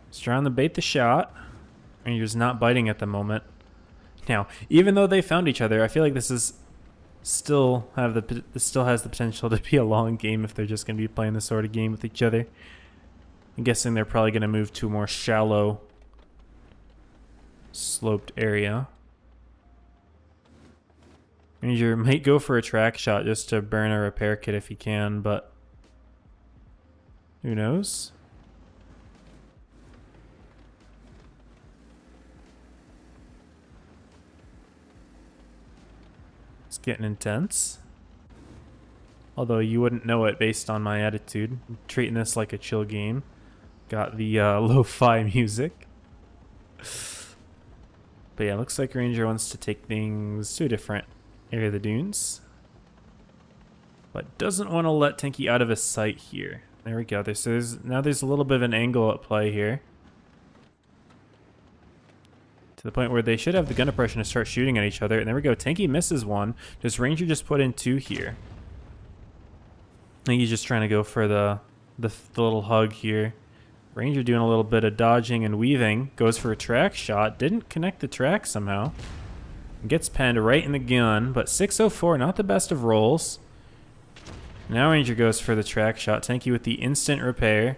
He's trying to bait the shot. Ranger's not biting at the moment. Now, even though they found each other, I feel like this is still has the potential to be a long game if they're just going to be playing this sort of game with each other. I'm guessing they're probably going to move to a more shallow, sloped area. Ranger might go for a track shot just to burn a repair kit if he can, but who knows? It's getting intense. Although you wouldn't know it based on my attitude. I'm treating this like a chill game. Got the lo-fi music. But yeah, looks like Ranger wants to take things to a different area of the dunes. But doesn't want to let Tanky out of his sight here. There we go. Now there's a little bit of an angle at play here. To the point where they should have the gun oppression to start shooting at each other. And there we go. Tanky misses one. Does Ranger just put in two here? I think he's just trying to go for the little hug here. Ranger doing a little bit of dodging and weaving. Goes for a track shot. Didn't connect the track somehow. Gets penned right in the gun. But 604, not the best of rolls. Now Ranger goes for the track shot. Tanky with the instant repair.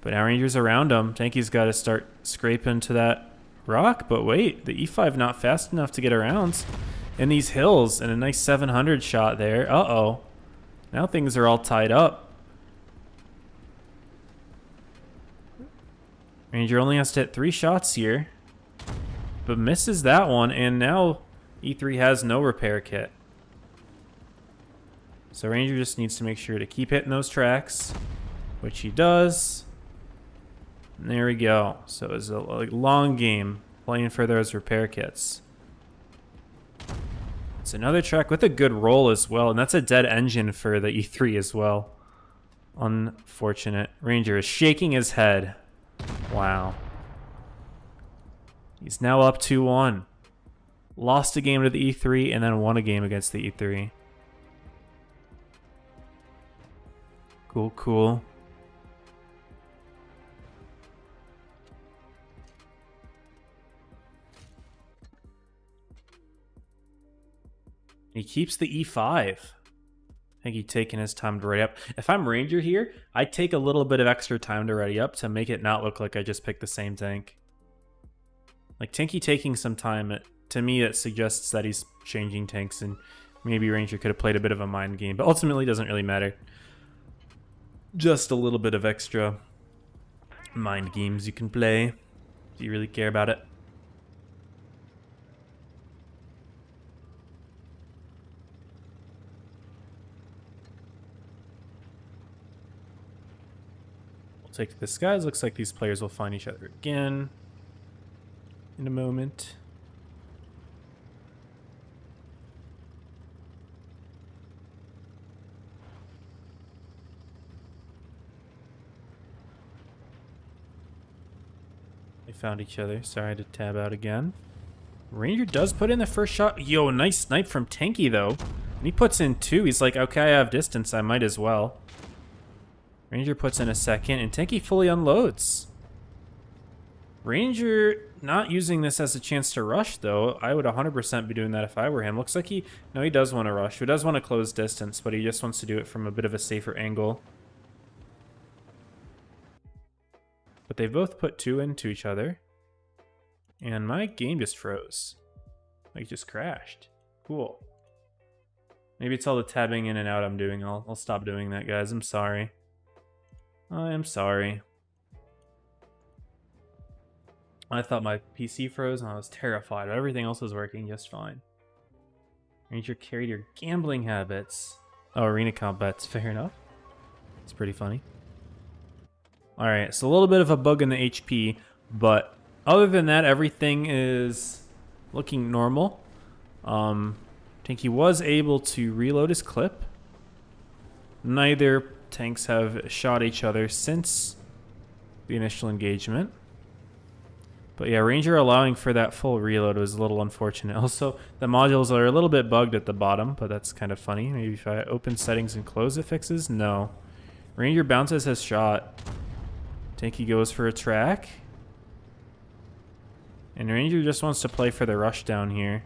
But now Ranger's around him. Tanky's got to start scraping to that rock. But wait, the E5 not fast enough to get around in these hills. And a nice 700 shot there. Uh-oh. Now things are all tied up. Ranger only has to hit 3 shots here. But misses that one. And now E3 has no repair kit. So Ranger just needs to make sure to keep hitting those tracks. Which he does. And there we go. So it's a long game. Playing for those repair kits. It's another track with a good roll as well. And that's a dead engine for the E3 as well. Unfortunate. Ranger is shaking his head. Wow. He's now up 2-1. Lost a game to the E3 and then won a game against the E3. Cool, cool. He keeps the E5. I think he's taking his time to ready up. If I'm Ranger here, I'd take a little bit of extra time to ready up to make it not look like I just picked the same tank. Like, Tanky taking some time, to me, it suggests that he's changing tanks, and maybe Ranger could have played a bit of a mind game, but ultimately it doesn't really matter. Just a little bit of extra mind games you can play. Do you really care about it? Take this, guys. Looks like these players will find each other again in a moment. They found each other. Sorry to tab out again. Ranger does put in the first shot. Yo, nice snipe from Tanky though. And he puts in 2. He's like, okay, I have distance. I might as well. Ranger puts in a second, and Tanky fully unloads. Ranger not using this as a chance to rush, though. I would 100% be doing that if I were him. Looks like he does want to rush. He does want to close distance, but he just wants to do it from a bit of a safer angle. But they both put 2 into each other. And my game just froze. Like, just crashed. Cool. Maybe it's all the tabbing in and out I'm doing. I'll stop doing that, guys. I'm sorry. I am sorry. I thought my PC froze and I was terrified. Everything else was working just fine. Ranger carried your gambling habits. Oh, arena comp bets. Fair enough. It's pretty funny. Alright, so a little bit of a bug in the HP, but other than that, everything is looking normal. Tanky was able to reload his clip. Neither tanks have shot each other since the initial engagement. But yeah, Ranger allowing for that full reload was a little unfortunate. Also, the modules are a little bit bugged at the bottom, but that's kind of funny. Maybe if I open settings and close it fixes? No. Ranger bounces his shot. Tanky goes for a track. And Ranger just wants to play for the rush down here.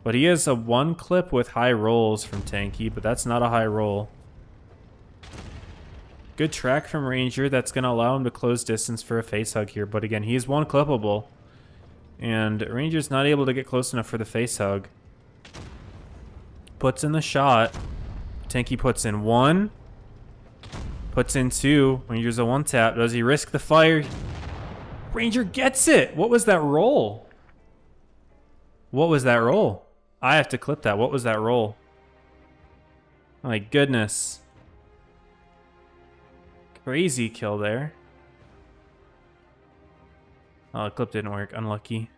But he has a 1 clip with high rolls from Tanky, but that's not a high roll. Good track from Ranger. That's going to allow him to close distance for a face hug here. But again, he's 1 clippable. And Ranger's not able to get close enough for the face hug. Puts in the shot. Tanky puts in 1. Puts in 2. Ranger's a 1 tap. Does he risk the fire? Ranger gets it. What was that roll? What was that roll? I have to clip that. What was that roll? My goodness. Crazy kill there. Oh, the clip didn't work. Unlucky.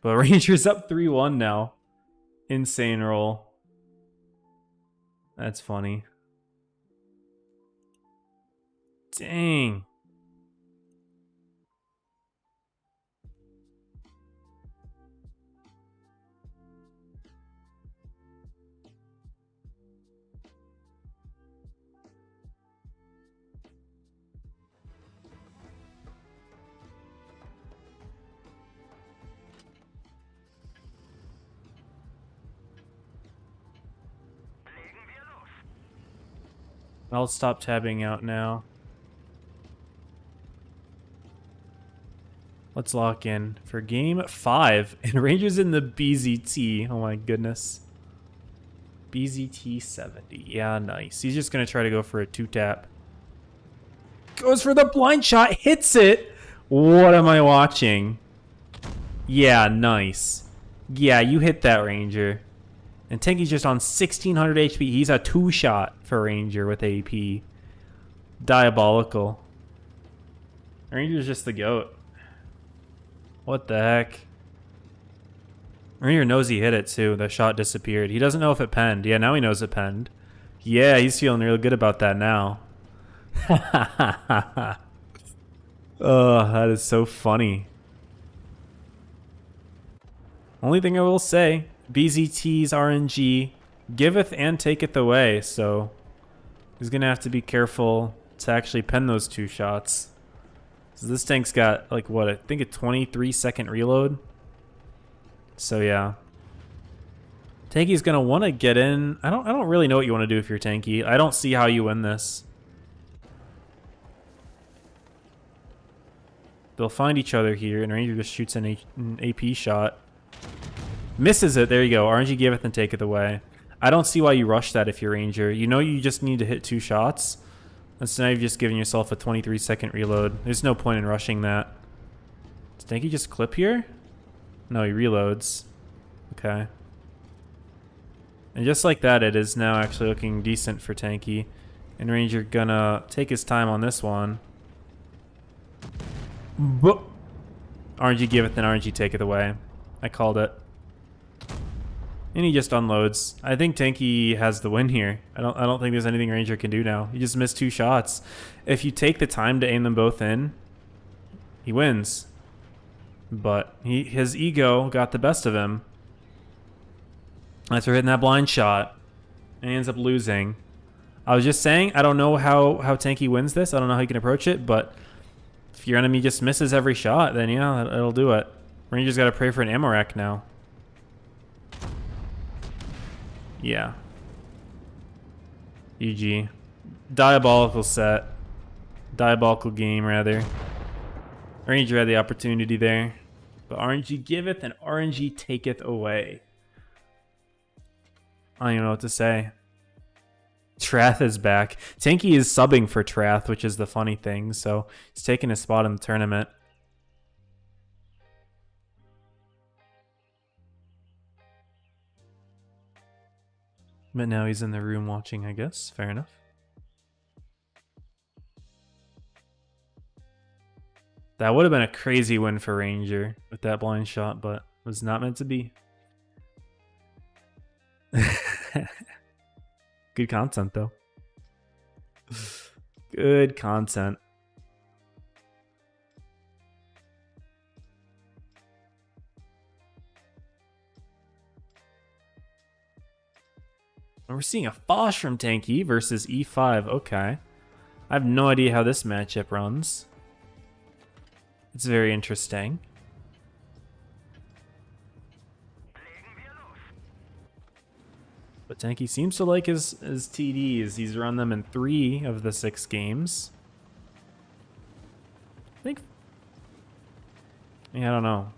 But Ranger's up 3-1 now. Insane roll. That's funny. Dang. I'll stop tabbing out now. Let's lock in for game 5. And Ranger's in the BZT. Oh my goodness. BZT-70. Yeah, nice. He's just going to try to go for a 2-tap. Goes for the blind shot. Hits it. What am I watching? Yeah, nice. Yeah, you hit that, Ranger. And Tanky's just on 1600 HP. He's a 2-shot for Ranger with AP. Diabolical. Ranger's just the GOAT. What the heck? Ranger knows he hit it too. The shot disappeared. He doesn't know if it penned. Yeah, now he knows it penned. Yeah, he's feeling real good about that now. Oh, that is so funny. Only thing I will say, BZT's RNG giveth and taketh away, so he's going to have to be careful to actually pen those 2 shots. So this tank's got, like, what, I think a 23-second reload. So, yeah. Tanky's going to want to get in. I don't really know what you want to do if you're Tanky. I don't see how you win this. They'll find each other here, and Ranger just shoots an AP shot. Misses it. There you go. RNG giveth and taketh away. I don't see why you rush that if you're Ranger. You know you just need to hit 2 shots. And so now you've just given yourself a 23-second reload. There's no point in rushing that. Does Tanky just clip here? No, he reloads. Okay. And just like that, it is now actually looking decent for Tanky. And Ranger gonna take his time on this one. RNG giveth and RNG taketh away. I called it. And he just unloads. I think Tanky has the win here. I don't think there's anything Ranger can do now. He just missed 2 shots. If you take the time to aim them both in, he wins. But his ego got the best of him. That's for hitting that blind shot. And he ends up losing. I was just saying, I don't know how Tanky wins this. I don't know how he can approach it, but if your enemy just misses every shot, then yeah, it'll do it. Ranger's got to pray for an ammo rack now. Yeah. GG. Diabolical set. Diabolical game, rather. Ranger had the opportunity there. But RNG giveth and RNG taketh away. I don't even know what to say. Trath is back. Tanky is subbing for Trath, which is the funny thing. So he's taking his spot in the tournament. But now he's in the room watching, I guess. Fair enough. That would have been a crazy win for Ranger with that blind shot, but it was not meant to be. Good content, though. Good content. And we're seeing a Fosh from Tanky versus E5. Okay. I have no idea how this matchup runs. It's very interesting. But Tanky seems to like his TDs. He's run them in 3 of the 6 games. I don't know.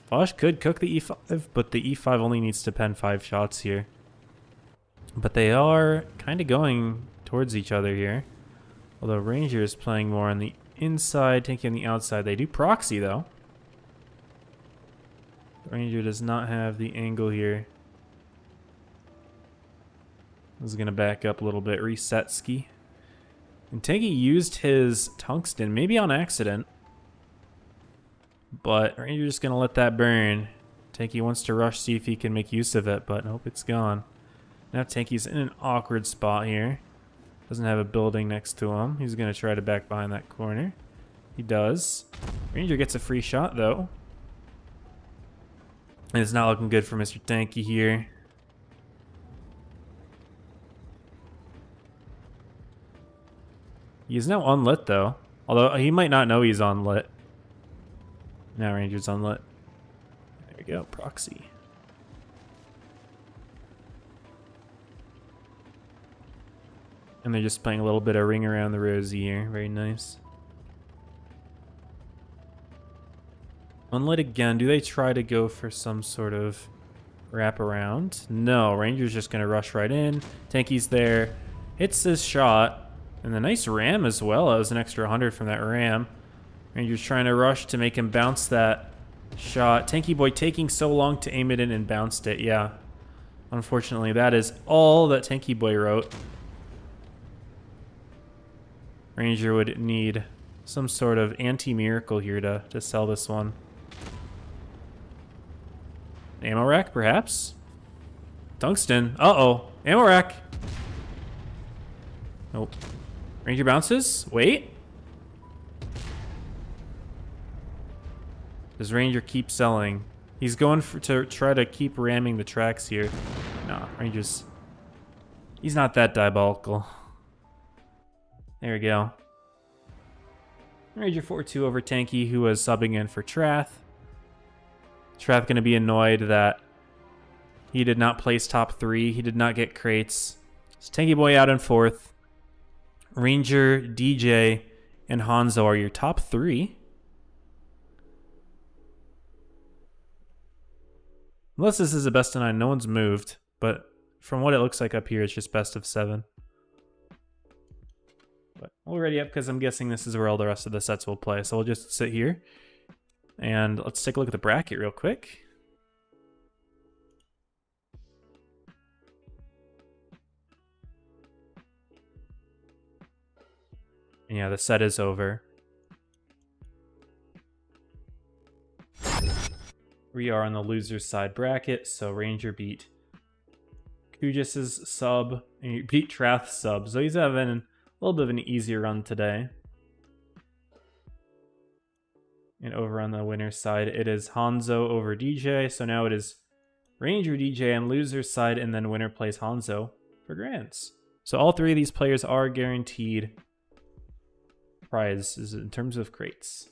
Fosh could cook the E5, but the E5 only needs to pen 5 shots here. But they are kind of going towards each other here. Although Ranger is playing more on the inside, Tanky on the outside. They do proxy though. Ranger does not have the angle here. This is going to back up a little bit. Reset ski. And Tanky used his tungsten, maybe on accident. But Ranger's just going to let that burn. Tanky wants to rush, see if he can make use of it, but nope, it's gone. Now Tanky's in an awkward spot here. Doesn't have a building next to him. He's going to try to back behind that corner. He does. Ranger gets a free shot, though. And it's not looking good for Mr. Tanky here. He's now unlit, though. Although he might not know he's unlit. Now Ranger's unlit. There we go, proxy. And they're just playing a little bit of ring around the rosy here. Very nice. Unlit again. Do they try to go for some sort of wraparound? No, Ranger's just going to rush right in. Tanky's there. Hits his shot. And a nice ram as well. That was an extra 100 from that ram. Ranger's trying to rush to make him bounce that shot. Tanky Boy taking so long to aim it in and bounced it. Yeah. Unfortunately, that is all that Tanky Boy wrote. Ranger would need some sort of anti-miracle here to sell this one. Ammo rack, perhaps? Tungsten. Uh-oh. Ammo rack. Nope. Ranger bounces. Wait. Does Ranger keep selling? He's going to try to keep ramming the tracks here. No, Ranger's... He's not that diabolical. There we go. Ranger 4-2 over Tanky, who was subbing in for Trath. Trath going to be annoyed that he did not place top 3. He did not get crates. So Tanky Boy out in 4th. Ranger, DJ, and Hanzo are your top 3. Unless this is a best of 9, no one's moved. But from what it looks like up here, it's just best of 7. But we'll ready up because I'm guessing this is where all the rest of the sets will play. So we'll just sit here. And let's take a look at the bracket real quick. And yeah, the set is over. We are on the loser's side bracket, so Ranger beat Kujis's sub, and he beat Trath's sub. So he's having a little bit of an easier run today. And over on the winner's side, it is Hanzo over DJ. So now it is Ranger, DJ, and loser's side, and then winner plays Hanzo for grands. So all 3 of these players are guaranteed prizes in terms of crates.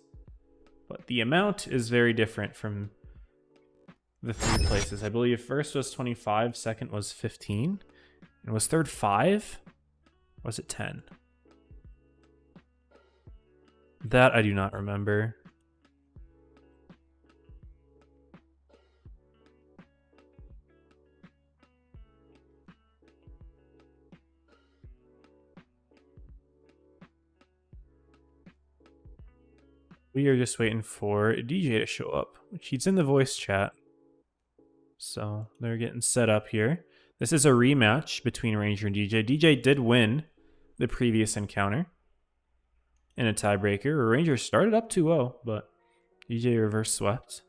But the amount is very different from the 3 places. I believe first was 25, second was 15, and was third 5? Or was it 10? That I do not remember. We are just waiting for DJ to show up, which he's in the voice chat. So they're getting set up here. This is a rematch between Ranger and DJ. DJ did win the previous encounter in a tiebreaker. Ranger started up 2-0, but DJ reverse swept.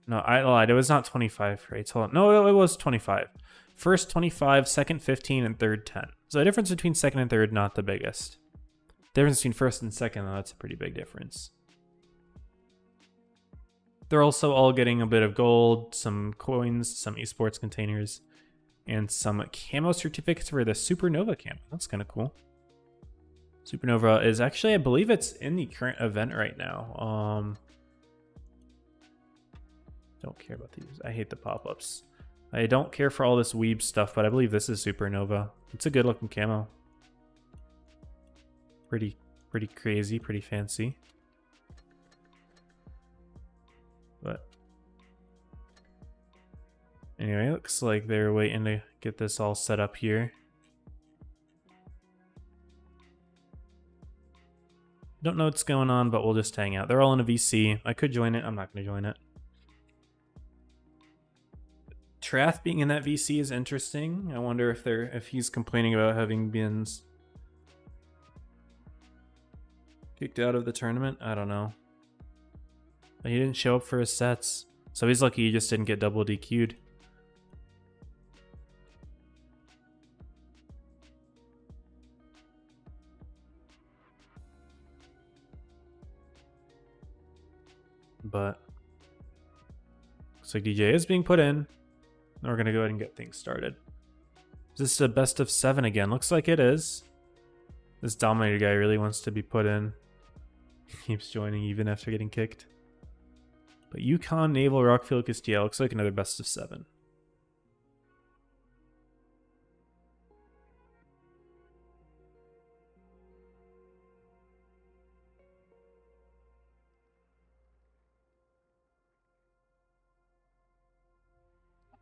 No, I lied. It was not 25 rates. Hold on. No, it was 25. First 25, second 15, and third 10. So the difference between second and third, not the biggest. The difference between first and second, though, that's a pretty big difference. They're also all getting a bit of gold, some coins, some esports containers, and some camo certificates for the Supernova camo. That's kind of cool. Supernova is actually, I believe it's in the current event right now. Don't care about these. I hate the pop-ups. I don't care for all this weeb stuff, but I believe this is Supernova. It's a good looking camo. Pretty crazy, pretty fancy. But anyway, looks like they're waiting to get this all set up here. Don't know what's going on, but we'll just hang out. They're all in a VC. I could join it. I'm not going to join it. Trath being in that VC is interesting. I wonder if he's complaining about having been kicked out of the tournament. I don't know. But he didn't show up for his sets, so he's lucky he just didn't get double DQ'd. But looks like DJ is being put in. We're going to go ahead and get things started. Is this a best of 7 again? Looks like it is. This Dominator guy really wants to be put in. He keeps joining even after getting kicked. But Yukon, Naval, Rockfield, Castilla looks like another best of 7.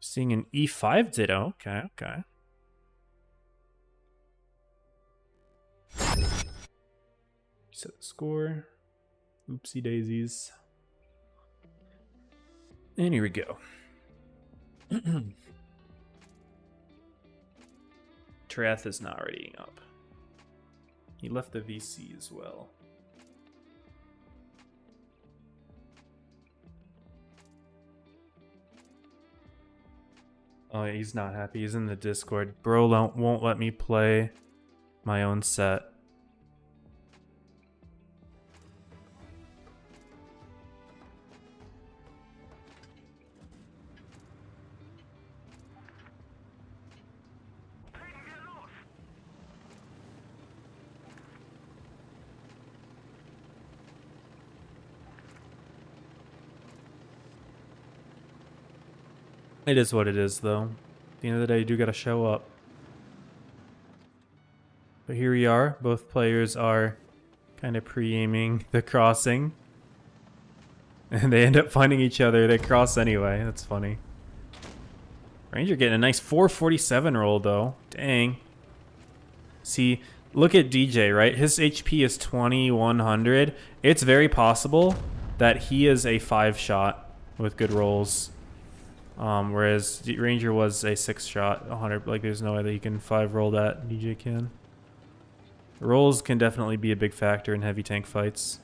Seeing an E5 ditto. Okay. Set the score. Oopsie daisies. And here we go. Trath is not readying up. He left the VC as well. Oh, yeah, he's not happy. He's in the Discord. Bro won't let me play my own set. It is what it is, though. At the end of the day, you do gotta show up. But here we are. Both players are kind of pre-aiming the crossing. And they end up finding each other. They cross anyway. That's funny. Ranger getting a nice 447 roll, though. Dang. See, look at DJ, right? His HP is 2100. It's very possible that he is a 5-shot with good rolls. Whereas Ranger was a 6-shot, 100. Like, there's no way that he can 5-roll that. DJ can. Rolls can definitely be a big factor in heavy tank fights.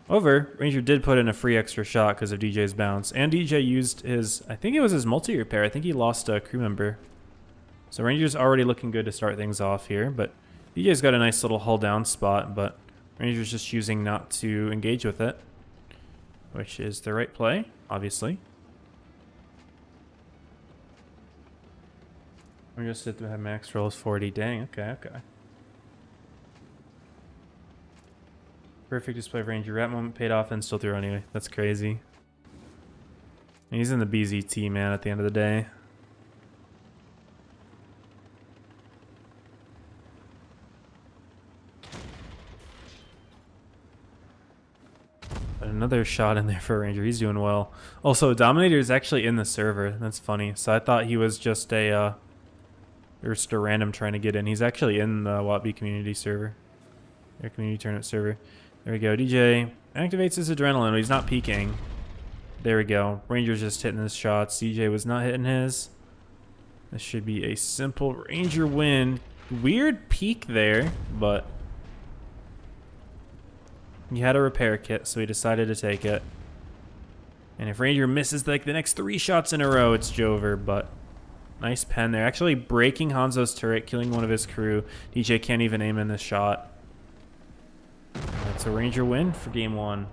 However, Ranger did put in a free extra shot because of DJ's bounce. And DJ used his, I think it was his multi-repair. I think he lost a crew member. So Ranger's already looking good to start things off here. But DJ's got a nice little hull down spot. But Ranger's just choosing not to engage with it. Which is the right play, obviously. We're just set to have max rolls 40. Dang, okay. Perfect display of Ranger. Rat moment paid off and still through anyway. That's crazy. And he's in the BZT, man, at the end of the day. But another shot in there for Ranger. He's doing well. Also, Dominator is actually in the server. That's funny. So I thought he was just a random trying to get in. He's actually in the WATB community server. Their community tournament server. There we go. DJ activates his adrenaline, but he's not peeking. There we go. Ranger's just hitting his shots. DJ was not hitting his. This should be a simple Ranger win. Weird peek there, but he had a repair kit, so he decided to take it. And if Ranger misses like the next 3 shots in a row, it's over, but nice pen there. Actually breaking Hanzo's turret, killing one of his crew. DJ can't even aim in the shot. That's a Ranger win for game 1.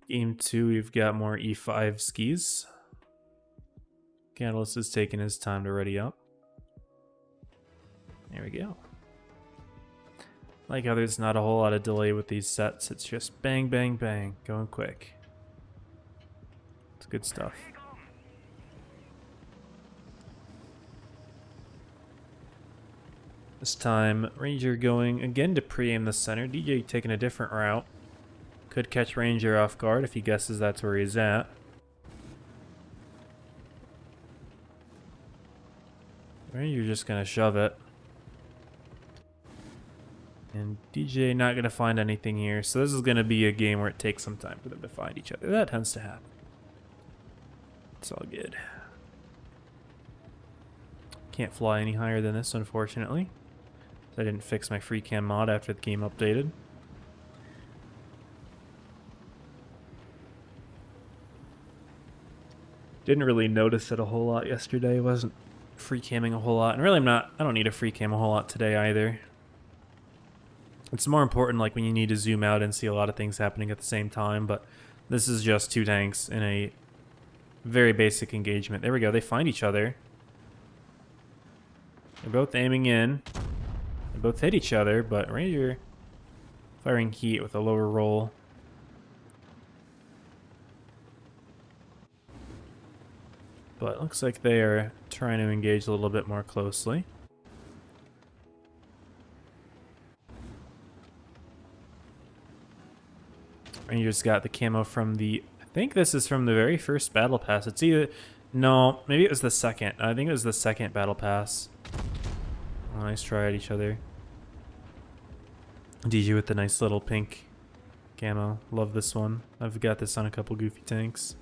Game 2, we've got more E5 skis. Catalyst is taking his time to ready up. There we go. Like how there's not a whole lot of delay with these sets. It's just bang, bang, bang, going quick. It's good stuff. This time, Ranger going again to pre-aim the center. DJ taking a different route. Could catch Ranger off guard if he guesses that's where he's at. Ranger just gonna shove it. And DJ not gonna find anything here. So this is gonna be a game where it takes some time for them to find each other. That tends to happen. It's all good. Can't fly any higher than this, unfortunately. I didn't fix my free cam mod after the game updated. Didn't really notice it a whole lot yesterday. Wasn't free camming a whole lot. And really I don't need a free cam a whole lot today either. It's more important like when you need to zoom out and see a lot of things happening at the same time, but this is just 2 tanks in a very basic engagement. There we go, they find each other. They're both aiming in. They both hit each other, but Ranger firing heat with a lower roll. But it looks like they are trying to engage a little bit more closely. Ranger's got the camo from the... I think this is from the very first battle pass. It's either... No, maybe it was the second. I think it was the second battle pass. Oh, nice try at each other. DJ with the nice little pink camo. Love this one. I've got this on a couple goofy tanks.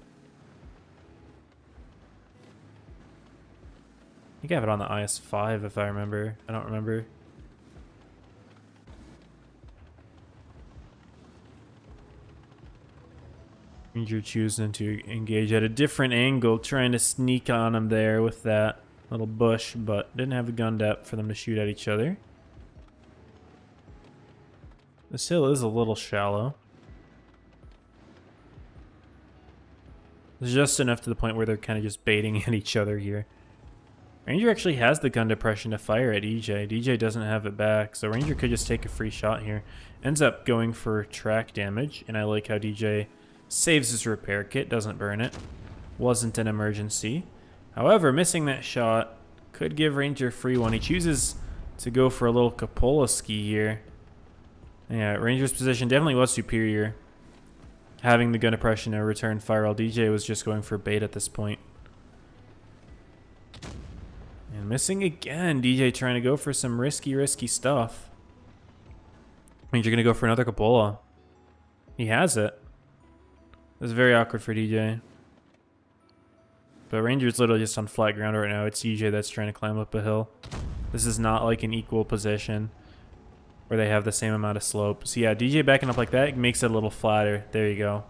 I think I have it on the IS-5 if I remember. I don't remember. Ranger choosing to engage at a different angle, trying to sneak on him there with that little bush, but didn't have the gun depth for them to shoot at each other. This hill is a little shallow. It's just enough to the point where they're kind of just baiting at each other here. Ranger actually has the gun depression to fire at DJ. DJ doesn't have it back, so Ranger could just take a free shot here. Ends up going for track damage, and I like how DJ saves his repair kit, doesn't burn it. Wasn't an emergency. However, missing that shot could give Ranger a free one. He chooses to go for a little cupola ski here. Yeah, Ranger's position definitely was superior. Having the gun depression to return fire, while DJ was just going for bait at this point. And missing again. DJ trying to go for some risky stuff. Ranger gonna go for another cupola. He has it. It was very awkward for DJ. But Ranger's literally just on flat ground right now. It's DJ that's trying to climb up a hill. This is not like an equal position where they have the same amount of slope. So yeah, DJ backing up like that makes it a little flatter. There you go.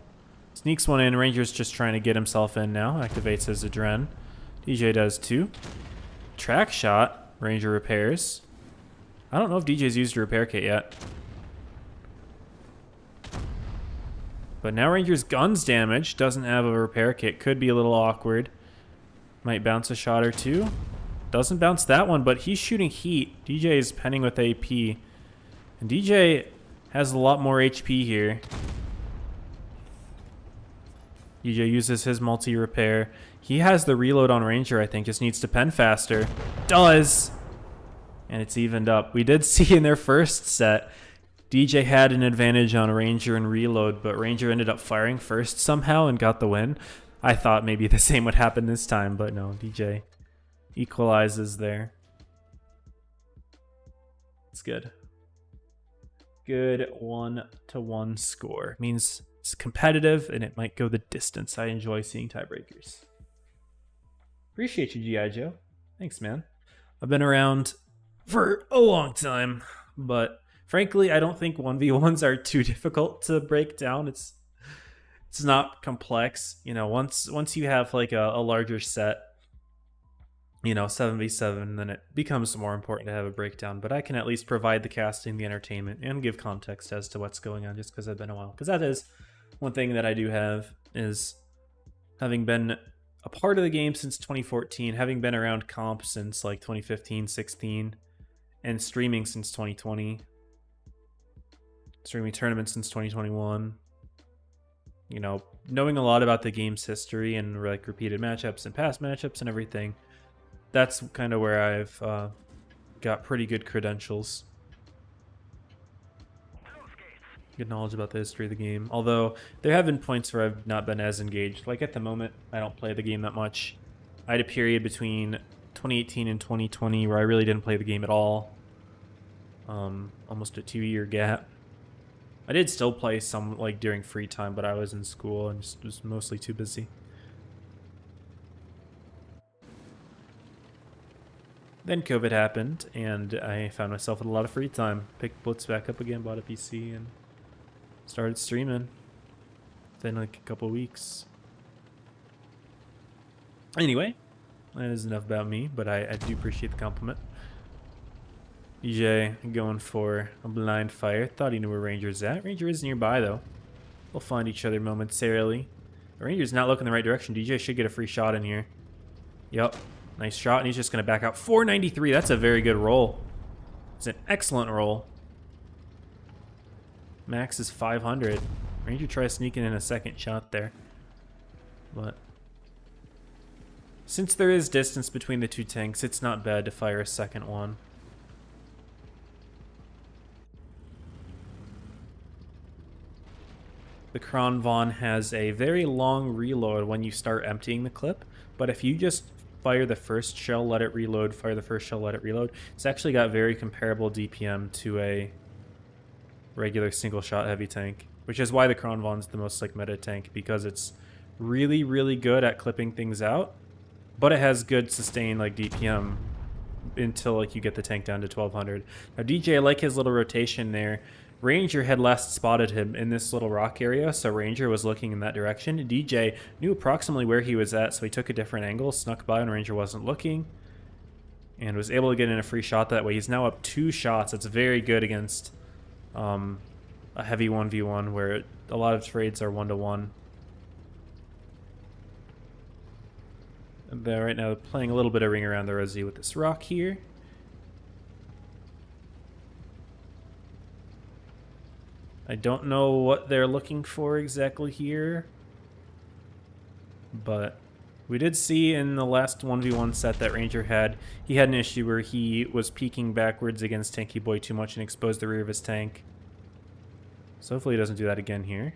Sneaks one in. Ranger's just trying to get himself in now. Activates his adren. DJ does too. Track shot. Ranger repairs. I don't know if DJ's used a repair kit yet. But now Ranger's gun's damaged. Doesn't have a repair kit. Could be a little awkward. Might bounce a shot or two. Doesn't bounce that one, but he's shooting heat. DJ is penning with AP. And DJ has a lot more HP here. DJ uses his multi-repair. He has the reload on Ranger, I think. Just needs to pen faster. Does! And it's evened up. We did see in their first set, DJ had an advantage on Ranger and reload, but Ranger ended up firing first somehow and got the win. I thought maybe the same would happen this time, but no, DJ equalizes there. It's good. Good 1-1 score. Means it's competitive and it might go the distance. I enjoy seeing tiebreakers. Appreciate you, G.I. Joe. Thanks, man. I've been around for a long time, but frankly, I don't think 1v1s are too difficult to break down. It's not complex. You know, once you have like a larger set, you know, 7v7, then it becomes more important to have a breakdown. But I can at least provide the casting, the entertainment, and give context as to what's going on just because I've been a while. Because that is one thing that I do have, is having been a part of the game since 2014, having been around comp since like 2015, 16, and streaming since 2020, streaming tournaments since 2021. You know, knowing a lot about the game's history and like repeated matchups and past matchups and everything. That's kind of where I've got pretty good credentials. Good knowledge about the history of the game. Although, there have been points where I've not been as engaged. Like at the moment, I don't play the game that much. I had a period between 2018 and 2020 where I really didn't play the game at all. Almost a 2-year gap. I did still play some like during free time, but I was in school and just was mostly too busy. Then COVID happened, and I found myself with a lot of free time. Picked Blitz back up again, bought a PC, and started streaming within like a couple weeks. Anyway, that is enough about me, but I do appreciate the compliment. DJ going for a blind fire. Thought he knew where Ranger's at. Ranger is nearby, though. We'll find each other momentarily. Ranger's not looking the right direction. DJ should get a free shot in here. Yep. Nice shot, and he's just going to back out. 493, that's a very good roll. It's an excellent roll. Max is 500. Ranger tries sneaking in a second shot there. But since there is distance between the two tanks, it's not bad to fire a second one. The Kron Von has a very long reload when you start emptying the clip, but if you just fire the first shell, let it reload, fire the first shell, let it reload, it's actually got very comparable DPM to a regular single shot heavy tank, which is why the Kron Von's the most like meta tank, because it's really, really good at clipping things out, but it has good sustained like DPM until like you get the tank down to 1200. Now DJ, I like his little rotation there. Ranger had last spotted him in this little rock area, so Ranger was looking in that direction. DJ knew approximately where he was at, so he took a different angle, snuck by when Ranger wasn't looking, and was able to get in a free shot that way. He's now up 2 shots. That's very good against a heavy 1v1 where a lot of trades are 1-to-1. They're right now playing a little bit of ring around the rosy with this rock here. I don't know what they're looking for exactly here, but we did see in the last 1v1 set that Ranger had, he had an issue where he was peeking backwards against Tanky Boy too much and exposed the rear of his tank. So hopefully he doesn't do that again here.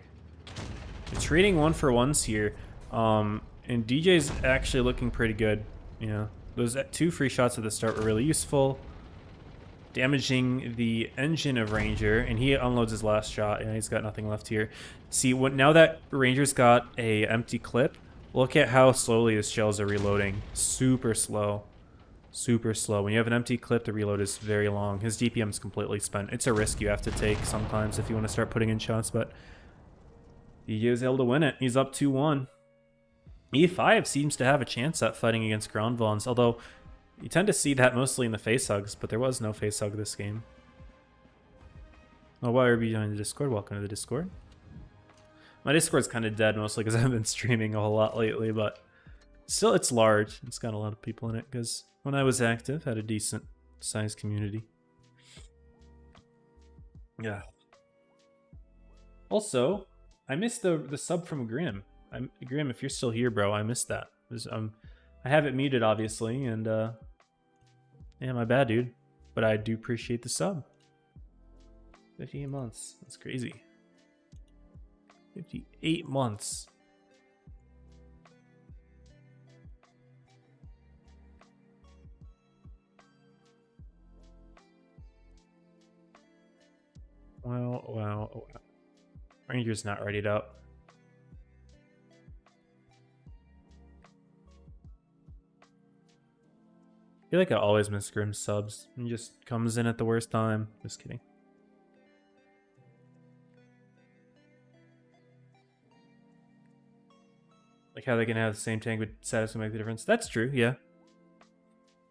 It's trading 1-for-1s here, and DJ's actually looking pretty good. You know, those 2 free shots at the start were really useful, damaging the engine of Ranger, and he unloads his last shot, and he's got nothing left here. See, now that Ranger's got a empty clip, look at how slowly his shells are reloading. Super slow. Super slow. When you have an empty clip, the reload is very long. His DPM's completely spent. It's a risk you have to take sometimes if you want to start putting in shots, but DJ is able to win it. He's up 2-1. E5 seems to have a chance at fighting against ground Vons, although you tend to see that mostly in the face hugs, but there was no face hug this game. Oh, why are you joining the Discord? Welcome to the Discord. My Discord's kind of dead mostly because I haven't been streaming a whole lot lately, but still it's large. It's got a lot of people in it because when I was active, had a decent sized community. Yeah. Also, I missed the sub from Grim. Grim, if you're still here, bro, I missed that. I have it muted, obviously, and yeah, my bad, dude. But I do appreciate the sub. 58 months. That's crazy. 58 months. Wow. Ranger's not readied up. I feel like I always miss Grim subs. He just comes in at the worst time. Just kidding. Like how they can have the same tank but status will make the difference. That's true, yeah.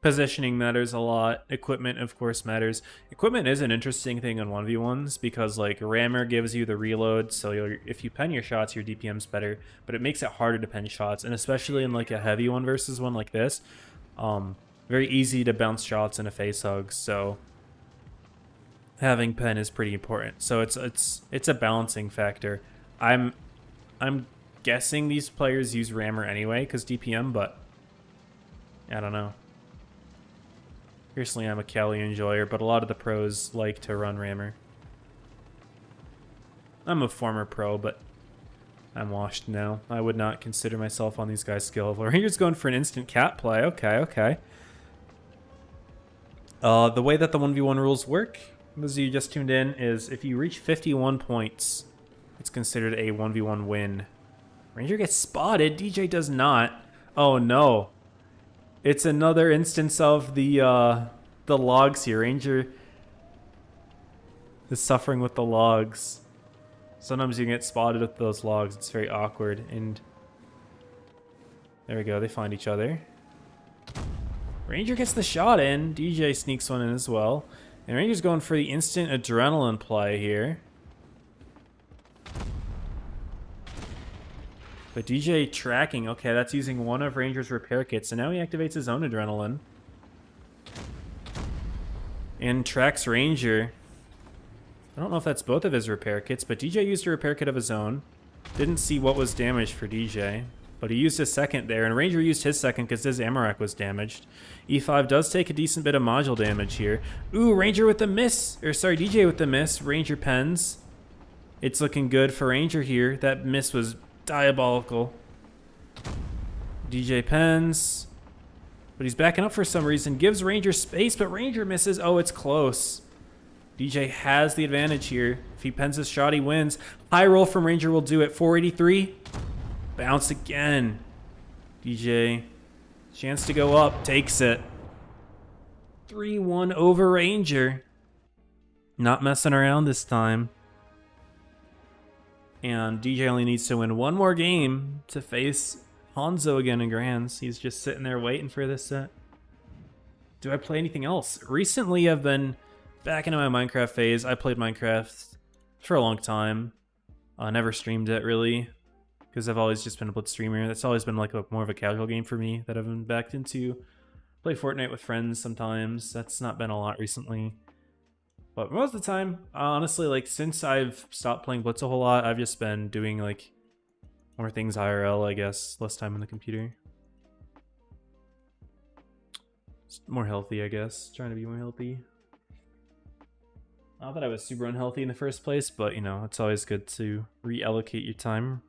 Positioning matters a lot. Equipment, of course, matters. Equipment is an interesting thing on 1v1s because, like, Rammer gives you the reload, so if you pen your shots, your DPM's better, but it makes it harder to pen shots, and especially in, like, a heavy one versus one like this, very easy to bounce shots in a face hug, so having pen is pretty important. So it's a balancing factor. I'm guessing these players use Rammer anyway, because DPM, but I don't know. Personally, I'm a Cali enjoyer, but a lot of the pros like to run Rammer. I'm a former pro, but I'm washed now. I would not consider myself on these guys' skill level. Ranger's going for an instant cat play. Okay. The way that the 1v1 rules work, those of you just tuned in, is if you reach 51 points, it's considered a 1v1 win. Ranger gets spotted. DJ does not. Oh no. It's another instance of the logs here. Ranger is suffering with the logs. Sometimes you get spotted with those logs. It's very awkward. And there we go. They find each other. Ranger gets the shot in. DJ sneaks one in as well. And Ranger's going for the instant adrenaline play here. But DJ tracking, okay, that's using one of Ranger's repair kits, and now he activates his own adrenaline. And tracks Ranger. I don't know if that's both of his repair kits, but DJ used a repair kit of his own. Didn't see what was damaged for DJ, but he used his second there, and Ranger used his second because his ammo rack was damaged. E5 does take a decent bit of module damage here. Ooh, Ranger with the miss, or sorry, DJ with the miss. Ranger pens. It's looking good for Ranger here. That miss was diabolical. DJ pens, but he's backing up for some reason. Gives Ranger space, but Ranger misses. Oh, it's close. DJ has the advantage here. If he pens his shot, he wins. High roll from Ranger will do it. 483. Bounce again. DJ, chance to go up, takes it. 3-1 over Ranger. Not messing around this time. And DJ only needs to win one more game to face Hanzo again in Grands. He's just sitting there waiting for this set. Do I play anything else? Recently, I've been back into my Minecraft phase. I played Minecraft for a long time. Never streamed it, really, because I've always just been a Blitz streamer. That's always been like more of a casual game for me that I've been backed into. Play Fortnite with friends sometimes. That's not been a lot recently. But most of the time, honestly, like, since I've stopped playing Blitz a whole lot, I've just been doing, like, more things IRL, I guess. Less time on the computer. Just more healthy, I guess. Trying to be more healthy. Not that I was super unhealthy in the first place, but, you know, it's always good to reallocate your time.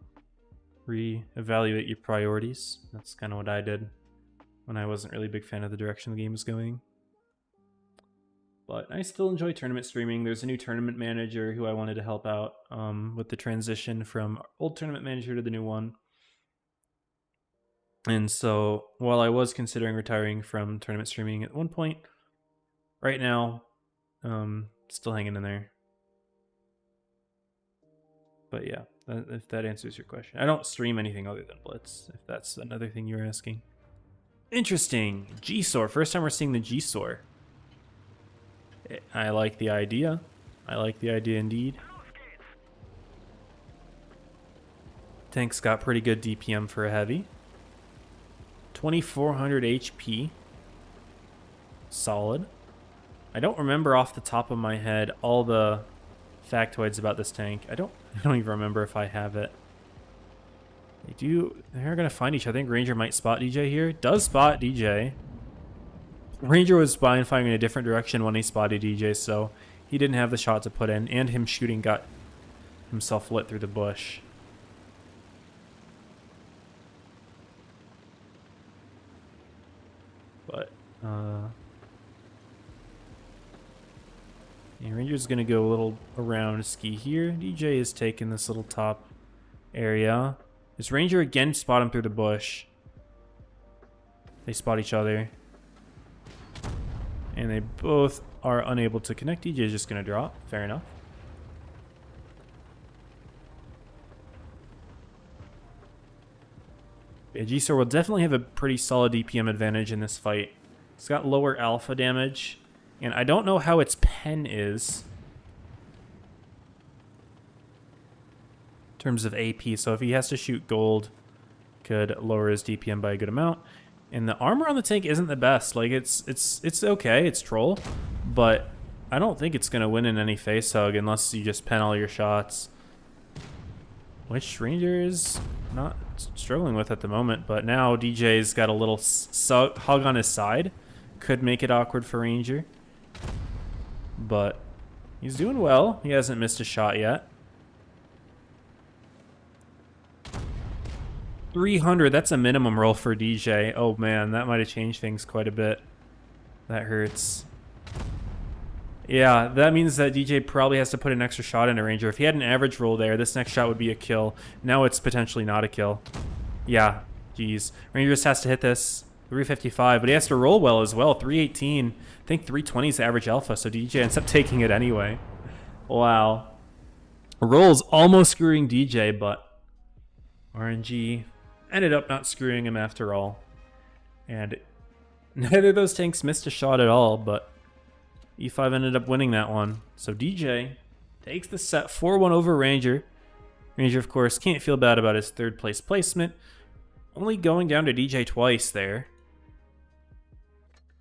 Reevaluate your priorities. That's kind of what I did when I wasn't really a big fan of the direction the game was going. But I still enjoy tournament streaming. There's a new tournament manager who I wanted to help out with the transition from old tournament manager to the new one. And so while I was considering retiring from tournament streaming at one point, right now, still hanging in there. But yeah, if that answers your question. I don't stream anything other than Blitz, if that's another thing you're asking. Interesting. G-Sor. First time we're seeing the G-Sor. I like the idea. I like the idea indeed. Tank's got pretty good DPM for a heavy. 2400 HP. Solid. I don't remember off the top of my head all the factoids about this tank. I don't even remember if I have it. They're gonna find each other. I think Ranger might spot DJ here. Does spot DJ. Ranger was firing in a different direction when he spotted DJ, so he didn't have the shot to put in, and him shooting got himself lit through the bush. But, yeah, Ranger's gonna go a little around ski here. DJ is taking this little top area. This Ranger again spot him through the bush. They spot each other. And they both are unable to connect. DJ is just gonna drop. Fair enough. Yeah, G-Star will definitely have a pretty solid DPM advantage in this fight. It's got lower alpha damage. And I don't know how its pen is in terms of AP. So if he has to shoot gold, could lower his DPM by a good amount. And the armor on the tank isn't the best. Like it's okay, it's troll, but I don't think it's gonna win in any face hug unless you just pen all your shots. Which Ranger is not struggling with at the moment, but now DJ's got a little hug on his side. Could make it awkward for Ranger. But he's doing well. He hasn't missed a shot yet. 300, that's a minimum roll for DJ. Oh man, that might have changed things quite a bit. That hurts. Yeah, that means that DJ probably has to put an extra shot into Ranger. If he had an average roll there, this next shot would be a kill. Now it's potentially not a kill. Yeah, geez. Ranger just has to hit this. 355, but he has to roll well as well. 318. I think 320 is the average alpha, so DJ ends up taking it anyway. Wow. Roll's almost screwing DJ, but MormonG ended up not screwing him after all. And neither of those tanks missed a shot at all, but E5 ended up winning that one. So DJ takes the set 4-1 over Ranger. Ranger, of course, can't feel bad about his third place placement. Only going down to DJ twice there.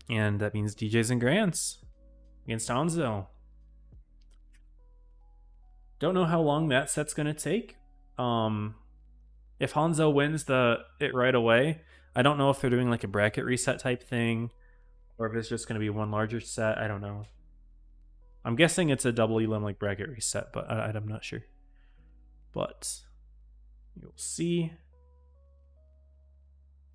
And that means DJ's in Grands against Hanzo. Don't know how long that set's going to take. If Hanzo wins it right away, I don't know if they're doing like a bracket reset type thing or if it's just going to be one larger set. I don't know. I'm guessing it's a double elim like bracket reset, but I'm not sure. But you'll see.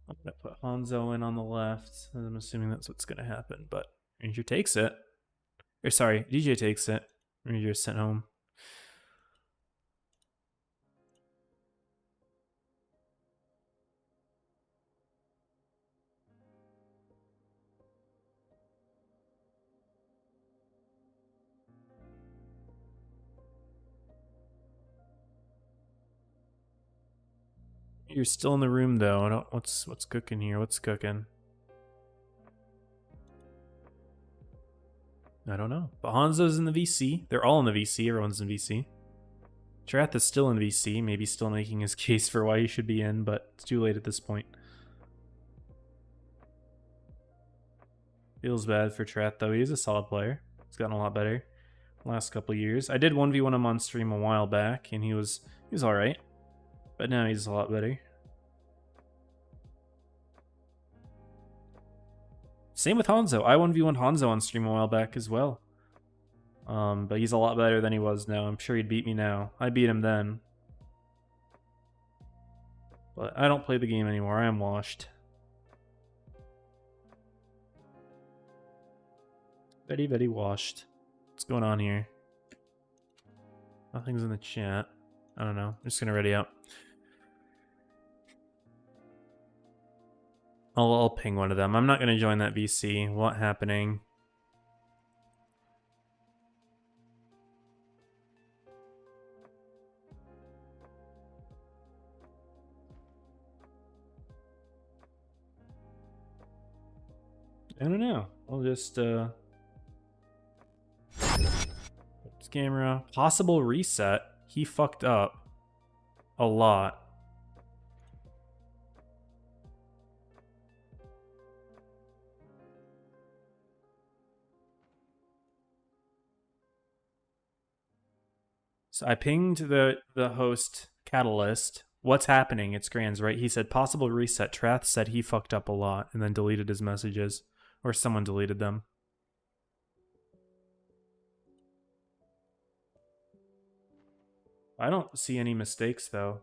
I'm going to put Hanzo in on the left. I'm assuming that's what's going to happen, but Ranger takes it. Or sorry, DJ takes it. Ranger is sent home. You're still in the room though. I don't, what's cooking here? What's cooking? I don't know. But Hanzo's in the VC. They're all in the VC. Everyone's in VC. Trath is still in VC. Maybe still making his case for why he should be in, but it's too late at this point. Feels bad for Trath though. He's a solid player. He's gotten a lot better last couple of years. I did 1v1 him on stream a while back, and he was alright. But now he's a lot better. Same with Hanzo. I 1v1 Hanzo on stream a while back as well. But he's a lot better than he was now. I'm sure he'd beat me now. I beat him then. But I don't play the game anymore. I am washed. Very, very washed. What's going on here? Nothing's in the chat. I don't know. I'm just gonna ready up. I'll ping one of them. I'm not gonna join that VC. What happening? I don't know. I'll just camera. Possible reset. He fucked up a lot. So I pinged the host Catalyst. What's happening? It's Grands, right? He said possible reset. Trath said he fucked up a lot and then deleted his messages. Or someone deleted them. I don't see any mistakes though.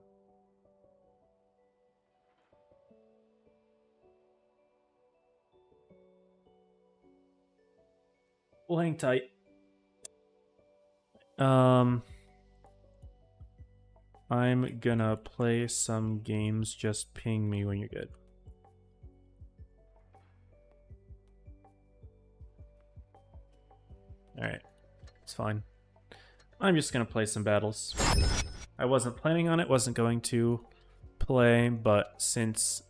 We'll hang tight. I'm gonna play some games. Just ping me when you're good. Alright, it's fine. I'm just gonna play some battles. I wasn't planning on it, wasn't going to play, but since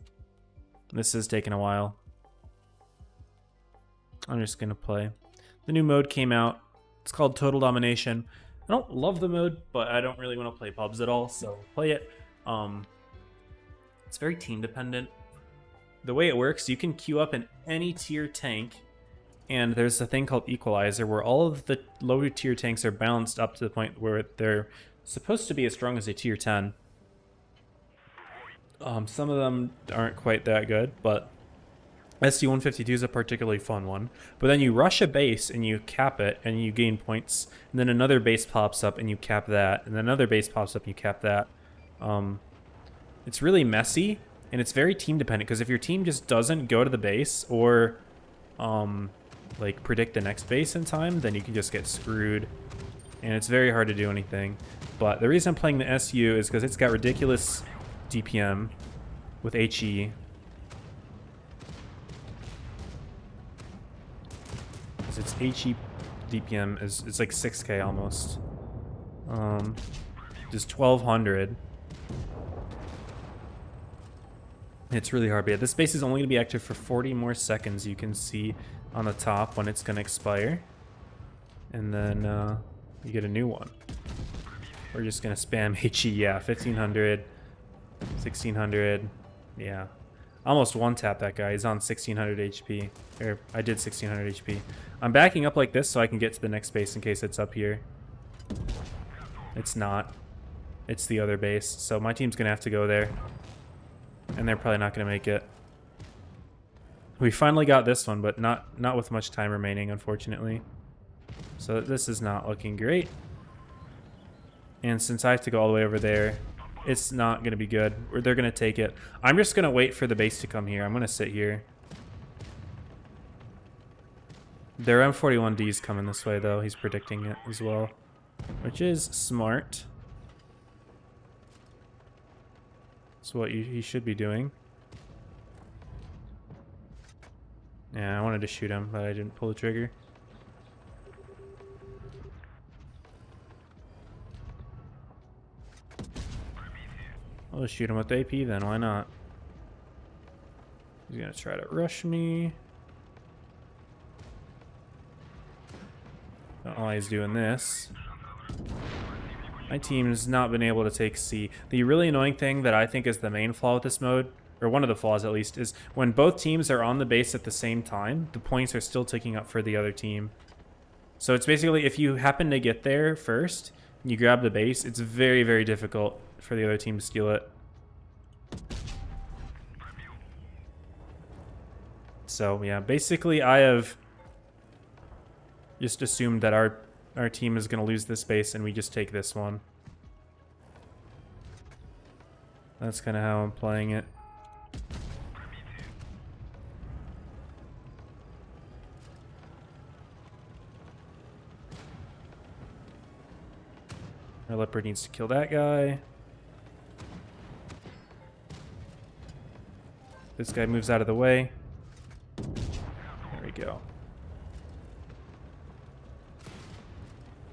this has taken a while, I'm just gonna play. The new mode came out. It's called Total Domination. I don't love the mode, but I don't really want to play pubs at all, so play it. It's very team dependent. The way it works, you can queue up in any tier tank, and there's a thing called Equalizer, where all of the lower tier tanks are balanced up to the point where they're supposed to be as strong as a tier 10. Some of them aren't quite that good, but SC-152 is a particularly fun one. But then you rush a base and you cap it and you gain points, and then another base pops up and you cap that, and then another base pops up and you cap that. It's really messy, and it's very team dependent, because if your team just doesn't go to the base or like predict the next base in time, then you can just get screwed, and it's very hard to do anything. But the reason I'm playing the SU is because it's got ridiculous DPM with HE. Its HE DPM is, it's like 6k almost. Just 1200. It's really hard, but yeah, this base is only going to be active for 40 more seconds. You can see on the top when it's going to expire, and then you get a new one. We're just going to spam HE. Yeah, 1500, 1600. Yeah, almost one tap that guy. He's on 1600 HP. Or I did 1600 HP. I'm backing up like this so I can get to the next base in case it's up here. It's not. It's the other base. So my team's going to have to go there. And they're probably not going to make it. We finally got this one, but not with much time remaining, unfortunately. So this is not looking great. And since I have to go all the way over there, it's not going to be good. Or they're going to take it. I'm just going to wait for the base to come here. I'm going to sit here. Their M41D's coming this way, though. He's predicting it as well, which is smart. That's what he should be doing. Yeah, I wanted to shoot him, but I didn't pull the trigger. I'll just shoot him with the AP then, why not? He's gonna try to rush me. Don't know why he's doing this. My team's not been able to take C. The really annoying thing that I think is the main flaw with this mode, or one of the flaws at least, is when both teams are on the base at the same time, the points are still ticking up for the other team. So it's basically, if you happen to get there first, and you grab the base, it's very, very difficult for the other team to steal it. So yeah, basically I have just assumed that our team is going to lose this base and we just take this one. That's kind of how I'm playing it. Our leopard needs to kill that guy. This guy moves out of the way. There we go.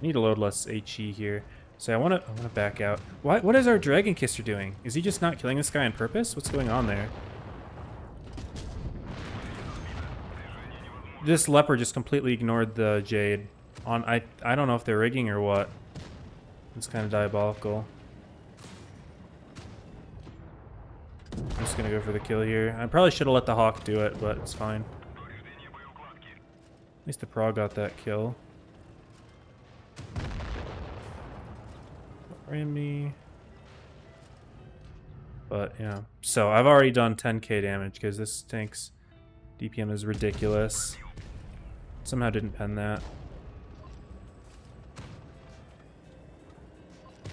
Need to load less HE here. So I want to back out. What is our Dragon Kisser doing? Is he just not killing this guy on purpose? What's going on there? This leopard just completely ignored the Jade. I don't know if they're rigging or what. It's kind of diabolical. I'm just gonna go for the kill here. I probably should have let the Hawk do it, but it's fine. At least the Prague got that kill. Ran me. But yeah. So I've already done 10k damage because this tank's DPM is ridiculous. Somehow didn't pen that.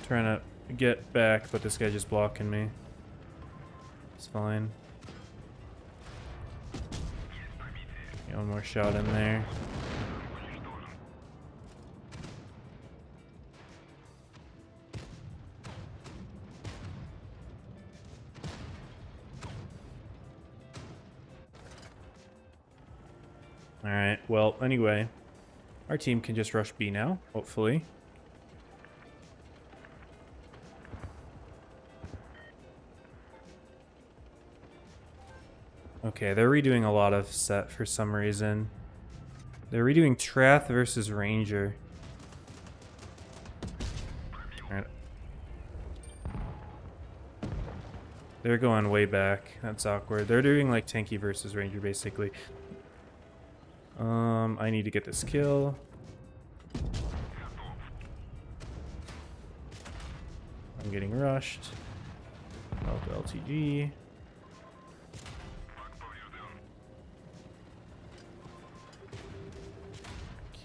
Trying to get back, but this guy just blocking me. It's fine. Get one more shot in there. Alright, well, anyway. Our team can just rush B now, hopefully. Okay, they're redoing a lot of set for some reason. They're redoing Trath versus Ranger. Alright. They're going way back. That's awkward. They're doing like Tanky versus Ranger, basically. I need to get this kill. I'm getting rushed. LTG.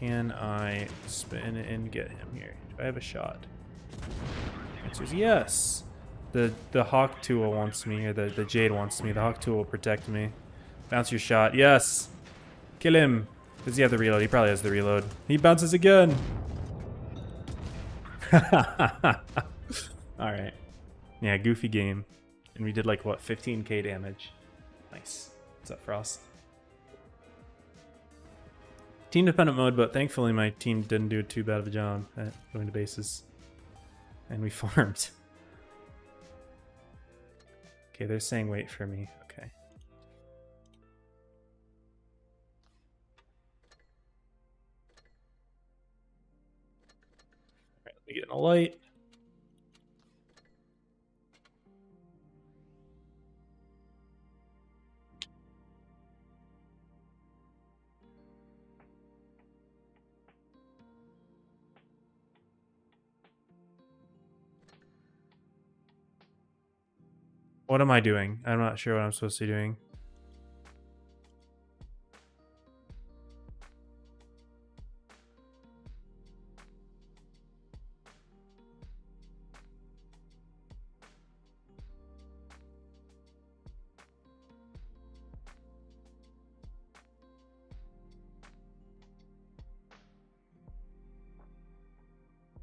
Can I spin and get him here? Do I have a shot? Answer is yes. The Hawk tool wants me, or the Jade wants me. The Hawk tool will protect me. Bounce your shot. Yes. Kill him. Does he have the reload? He probably has the reload. He bounces again. Alright. Yeah, goofy game. And we did like, what, 15k damage. Nice. What's up, Frost? Team dependent mode, but thankfully my team didn't do too bad of a job at going to bases. And we farmed. Okay, they're saying wait for me. Okay. Alright, let me get in a light. What am I doing? I'm not sure what I'm supposed to be doing.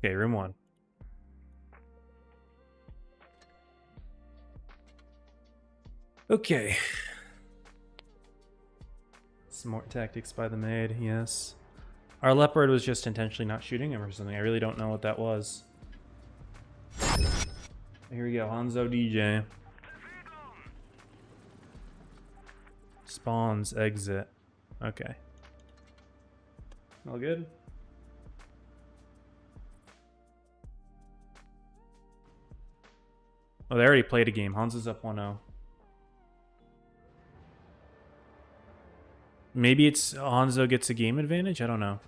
Okay, room 1. Okay. Smart tactics by the maid, yes. Our leopard was just intentionally not shooting him or something. I really don't know what that was. Here we go, Hanzo DJ. Spawns, exit. Okay. All good? Oh, they already played a game. Hanzo's up 1-0. Maybe it's Hanzo gets a game advantage? I don't know.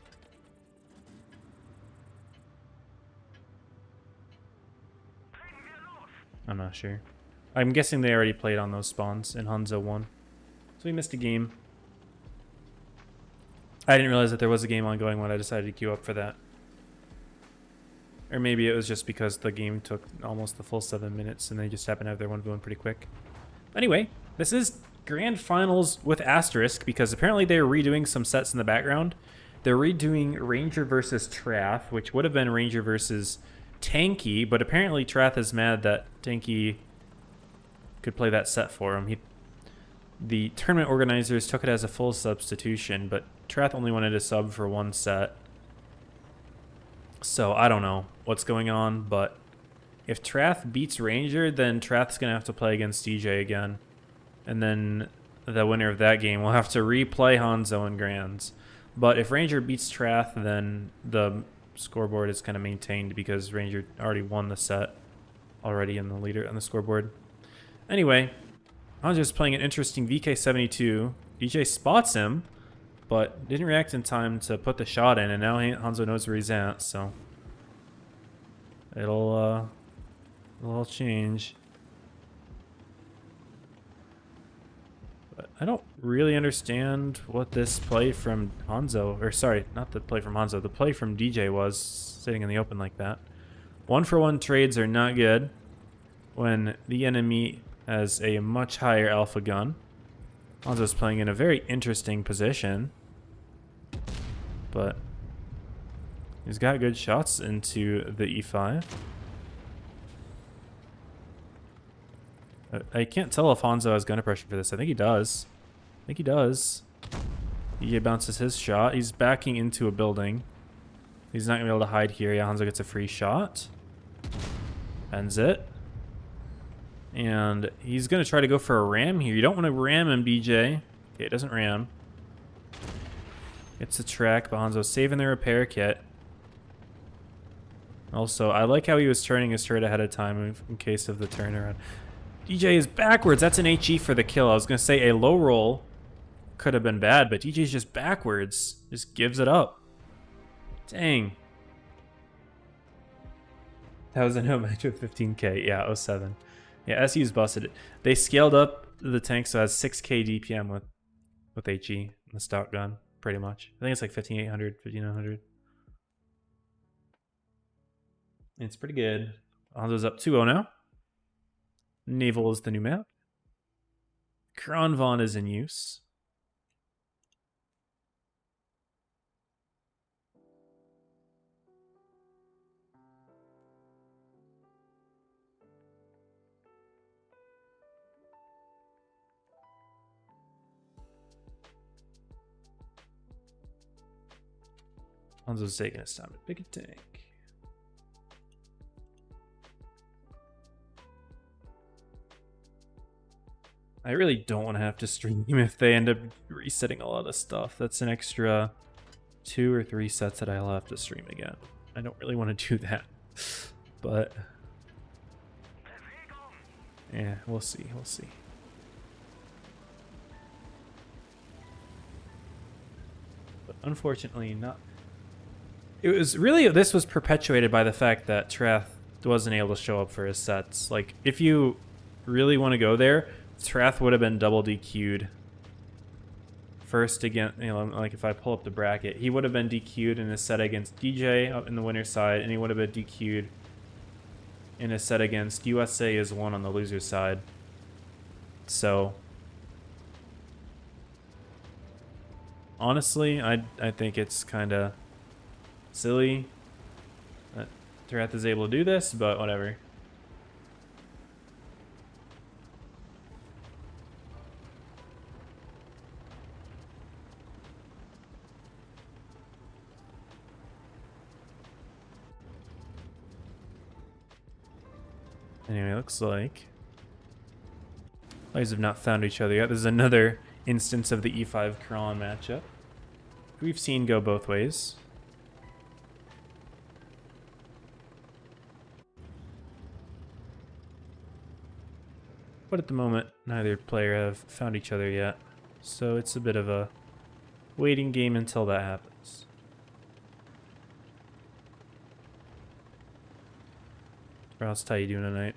I'm not sure. I'm guessing they already played on those spawns and Hanzo won. So we missed a game. I didn't realize that there was a game ongoing when I decided to queue up for that. Or maybe it was just because the game took almost the full 7 minutes and they just happened to have their 1v1 pretty quick. Anyway, this is Grand Finals with asterisk because apparently they're redoing some sets in the background. They're redoing Ranger versus Trath, which would have been Ranger versus Tanky, but apparently Trath is mad that Tanky could play that set for him. The tournament organizers took it as a full substitution, but Trath only wanted to sub for 1 set. So I don't know what's going on, but if Trath beats Ranger, then Trath's going to have to play against DJ again. And then the winner of that game will have to replay Hanzo and Grands. But if Ranger beats Trath, then the scoreboard is kind of maintained because Ranger already won the set already in the leader on the scoreboard. Anyway, Hanzo's playing an interesting VK-72. DJ spots him, but didn't react in time to put the shot in, and now Hanzo knows where he's at, so it'll all change. But I don't really understand what this play from Hanzo, or sorry, not the play from Hanzo, the play from DJ was sitting in the open like that. 1-for-1 trades are not good when the enemy has a much higher alpha gun. Hanzo's playing in a very interesting position, but he's got good shots into the E5. I can't tell if Hanzo has gunner pressure for this. I think he does. I think he does. He bounces his shot. He's backing into a building. He's not going to be able to hide here. Yeah, Hanzo gets a free shot. Ends it. And he's going to try to go for a ram here. You don't want to ram him, BJ. Okay, it doesn't ram. It's a track, but Hanzo's saving the repair kit. Also, I like how he was turning his turret ahead of time in case of the turnaround. DJ is backwards. That's an HE for the kill. I was going to say a low roll could have been bad, but DJ's just backwards. Just gives it up. Dang. That was a no match with 15k. Yeah, 07. Yeah, SU's busted it. They scaled up the tank so it has 6k DPM with HE, the stock gun, pretty much. I think it's like 15,800, 5,900. It's pretty good. Hanzo's up 2-0 now. Naval is the new map. Kronvon is in use. Hanzo's taking his time to pick a tank. I really don't want to have to stream if they end up resetting a lot of stuff. That's an extra 2 or 3 sets that I'll have to stream again. I don't really want to do that. But yeah, we'll see. We'll see. But unfortunately, not. It was really, this was perpetuated by the fact that Trath wasn't able to show up for his sets. Like, if you really want to go there, Trath would have been double DQ'd first against, you know, like if I pull up the bracket, he would have been DQ'd in his set against DJ up in the winner's side, and he would have been DQ'd in his set against USA as one on the loser's side. So, honestly, I think it's kind of silly that Trath is able to do this, but whatever. Anyway, looks like players have not found each other yet. This is another instance of the E5 Kron matchup. We've seen go both ways. But at the moment, neither player have found each other yet. So it's a bit of a waiting game until that happens. Rouse, how you doing tonight?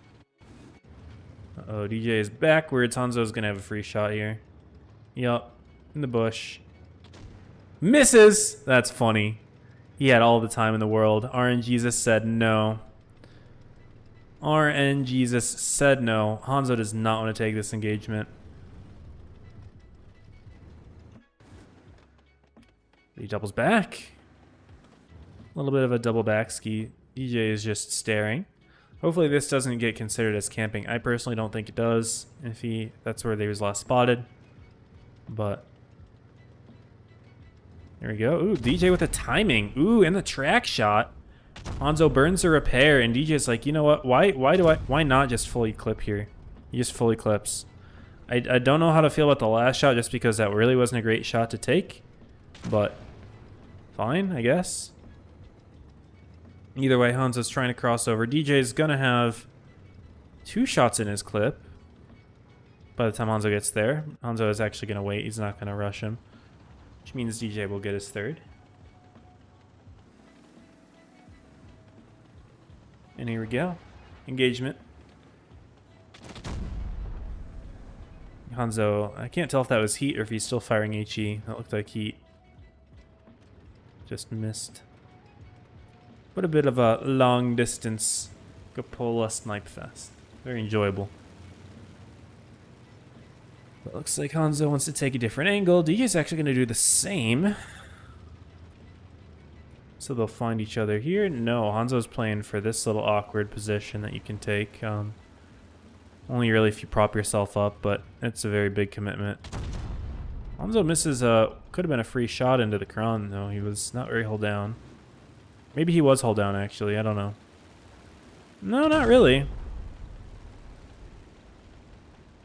Uh-oh, DJ is backwards. Hanzo's gonna have a free shot here. Yup, in the bush. Misses! That's funny. He had all the time in the world. RNGesus said no. RNGesus said no. Hanzo does not want to take this engagement. He doubles back. A little bit of a double back ski. DJ is just staring. Hopefully this doesn't get considered as camping. I personally don't think it does. If that's where they was last spotted. But there we go. Ooh, DJ with the timing. Ooh, and the track shot. Hanzo burns the repair, and DJ's like, you know what? Why not just fully clip here? He just fully clips. I don't know how to feel about the last shot, just because that really wasn't a great shot to take. But fine, I guess. Either way, Hanzo's trying to cross over. DJ's gonna have 2 shots in his clip by the time Hanzo gets there. Hanzo is actually gonna wait. He's not gonna rush him, which means DJ will get his 3rd. And here we go. Engagement. Hanzo, I can't tell if that was heat or if he's still firing HE. That looked like heat. Just missed. but a bit of a long distance Gapola snipe fest. Very enjoyable. But looks like Hanzo wants to take a different angle. DJ's actually going to do the same. So they'll find each other here. No, Hanzo's playing for this little awkward position that you can take. Only really if you prop yourself up, but it's a very big commitment. Hanzo misses could have been a free shot into the Kron, though. He was not very hull down. Maybe he was hull down, actually. I don't know. No, not really.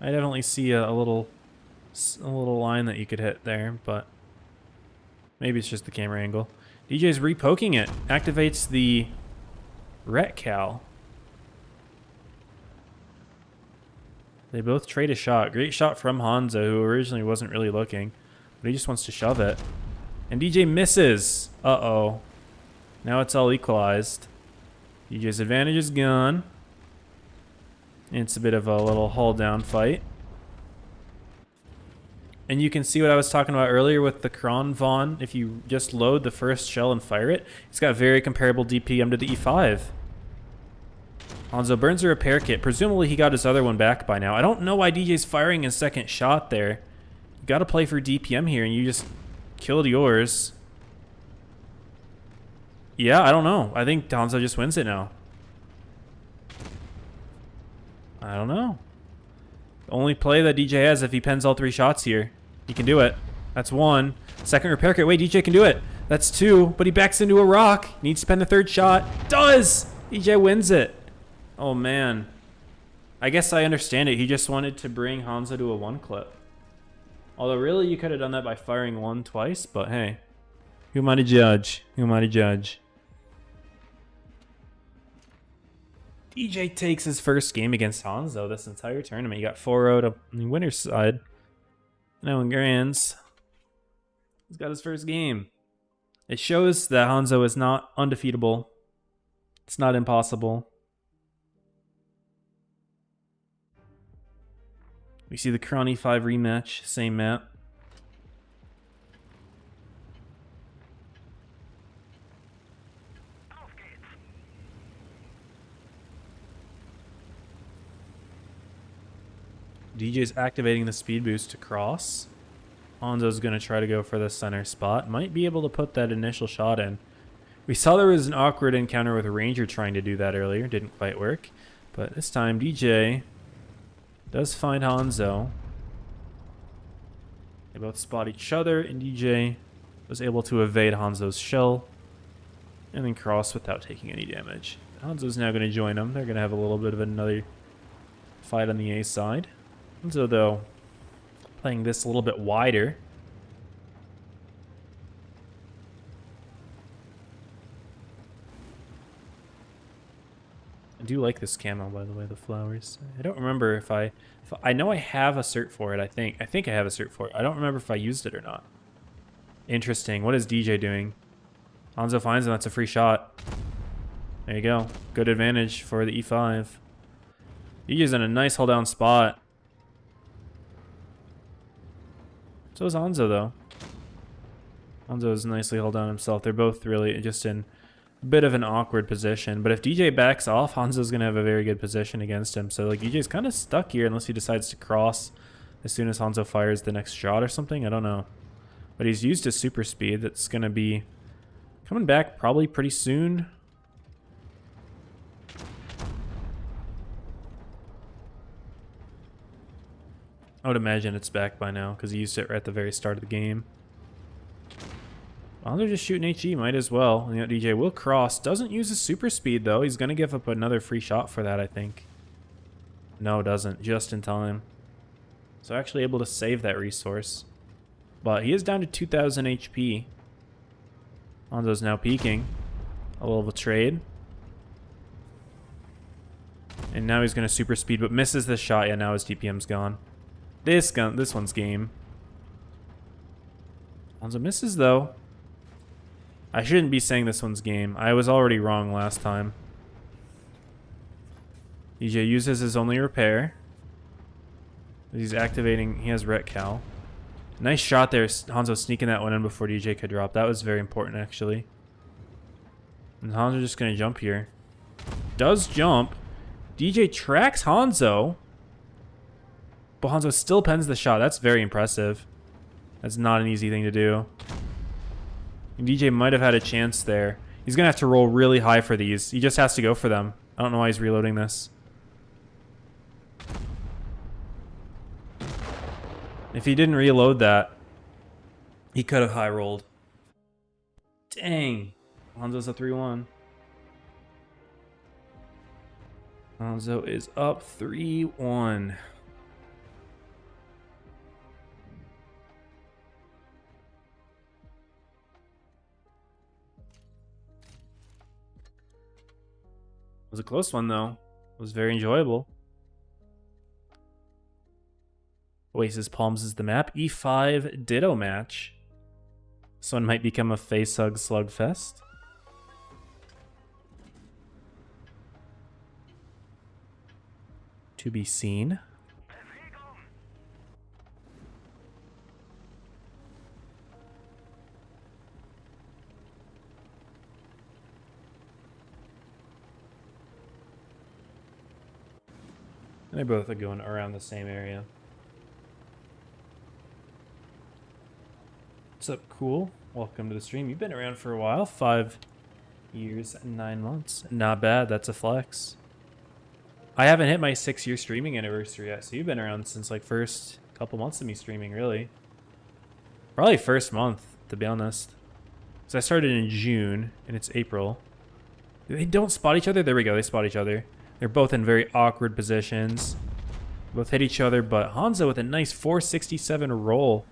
I definitely see a little line that you could hit there, but maybe it's just the camera angle. DJ's repoking it. Activates the Ret Cal. They both trade a shot. Great shot from Hanzo, who originally wasn't really looking, but he just wants to shove it. And DJ misses. Uh-oh. Now it's all equalized. DJ's advantage is gone. It's a bit of a little hull down fight. And you can see what I was talking about earlier with the Kron Vaughn. If you just load the first shell and fire it, it's got very comparable DPM to the E5. Hanzo burns a repair kit. Presumably he got his other one back by now. I don't know why DJ's firing his second shot there. You gotta play for DPM here, and you just killed yours. Yeah, I don't know. I think Hanzo just wins it now. I don't know. The only play that DJ has if he pens all 3 shots here. He can do it. That's 1. Second repair kit. Wait, DJ can do it. That's 2, but he backs into a rock. Needs to pen the 3rd shot. Does! DJ wins it. Oh, man. I guess I understand it. He just wanted to bring Hanzo to a 1 clip. Although, really, you could have done that by firing 1 twice, but hey. Who am I to judge? Who am I to judge? DJ takes his first game against Hanzo this entire tournament. He got 4-0 on the winner's side. Now in Grands, he's got his first game. It shows that Hanzo is not undefeatable. It's not impossible. We see the Kron E5 rematch, same map. DJ's activating the speed boost to cross. Hanzo's going to try to go for the center spot. Might be able to put that initial shot in. We saw there was an awkward encounter with a Ranger trying to do that earlier. Didn't quite work. But this time DJ does find Hanzo. They both spot each other, and DJ was able to evade Hanzo's shell and then cross without taking any damage. Hanzo's now going to join them. They're going to have a little bit of another fight on the A side. Hanzo, though, playing this a little bit wider. I do like this camo, by the way, the flowers. I don't remember if I know I have a cert for it, I think. I think I have a cert for it. I don't remember if I used it or not. Interesting. What is DJ doing? Hanzo finds him. That's a free shot. There you go. Good advantage for the E5. DJ's in a nice hold down spot. So is Hanzo, though. Hanzo is nicely held down himself. They're both really just in a bit of an awkward position. But if DJ backs off, Hanzo's going to have a very good position against him. So like DJ's kind of stuck here unless he decides to cross as soon as Hanzo fires the next shot or something. I don't know. But he's used his super speed. That's going to be coming back probably pretty soon. I would imagine it's back by now because he used it right at the very start of the game. Well, they're just shooting HE, might as well. And, you know, DJ will cross. Doesn't use his super speed, though. He's going to give up another free shot for that, I think. No, doesn't. Just in time. So actually able to save that resource. But he is down to 2,000 HP. Hanzo's now peeking. A little trade. And now he's going to super speed, but misses the shot. Yeah, now his DPM's gone. This one's game. Hanzo misses, though. I shouldn't be saying this one's game. I was already wrong last time. DJ uses his only repair. He's activating. He has Ret Cal. Nice shot there. Hanzo sneaking that one in before DJ could drop. That was very important, actually. And Hanzo just gonna jump here. Does jump. DJ tracks Hanzo. But Hanzo still pens the shot. That's very impressive. That's not an easy thing to do. And DJ might have had a chance there. He's gonna have to roll really high for these. He just has to go for them. I don't know why he's reloading this. If he didn't reload that, he could have high rolled. Dang. Hanzo's a 3-1. Hanzo is up 3-1. It was a close one, though. It was very enjoyable. Oasis Palms is the map. E5 Ditto match. This one might become a face hug slugfest. To be seen. They both are going around the same area. What's up, Cool? Welcome to the stream. You've been around for a while. 5 years and 9 months. Not bad. That's a flex. I haven't hit my 6-year streaming anniversary yet, so you've been around since like first couple months of me streaming, really. Probably first month, to be honest. So I started in June, and it's April. They don't spot each other? There we go. They spot each other. They're both in very awkward positions. Both hit each other, but Hanzo with a nice 467 roll.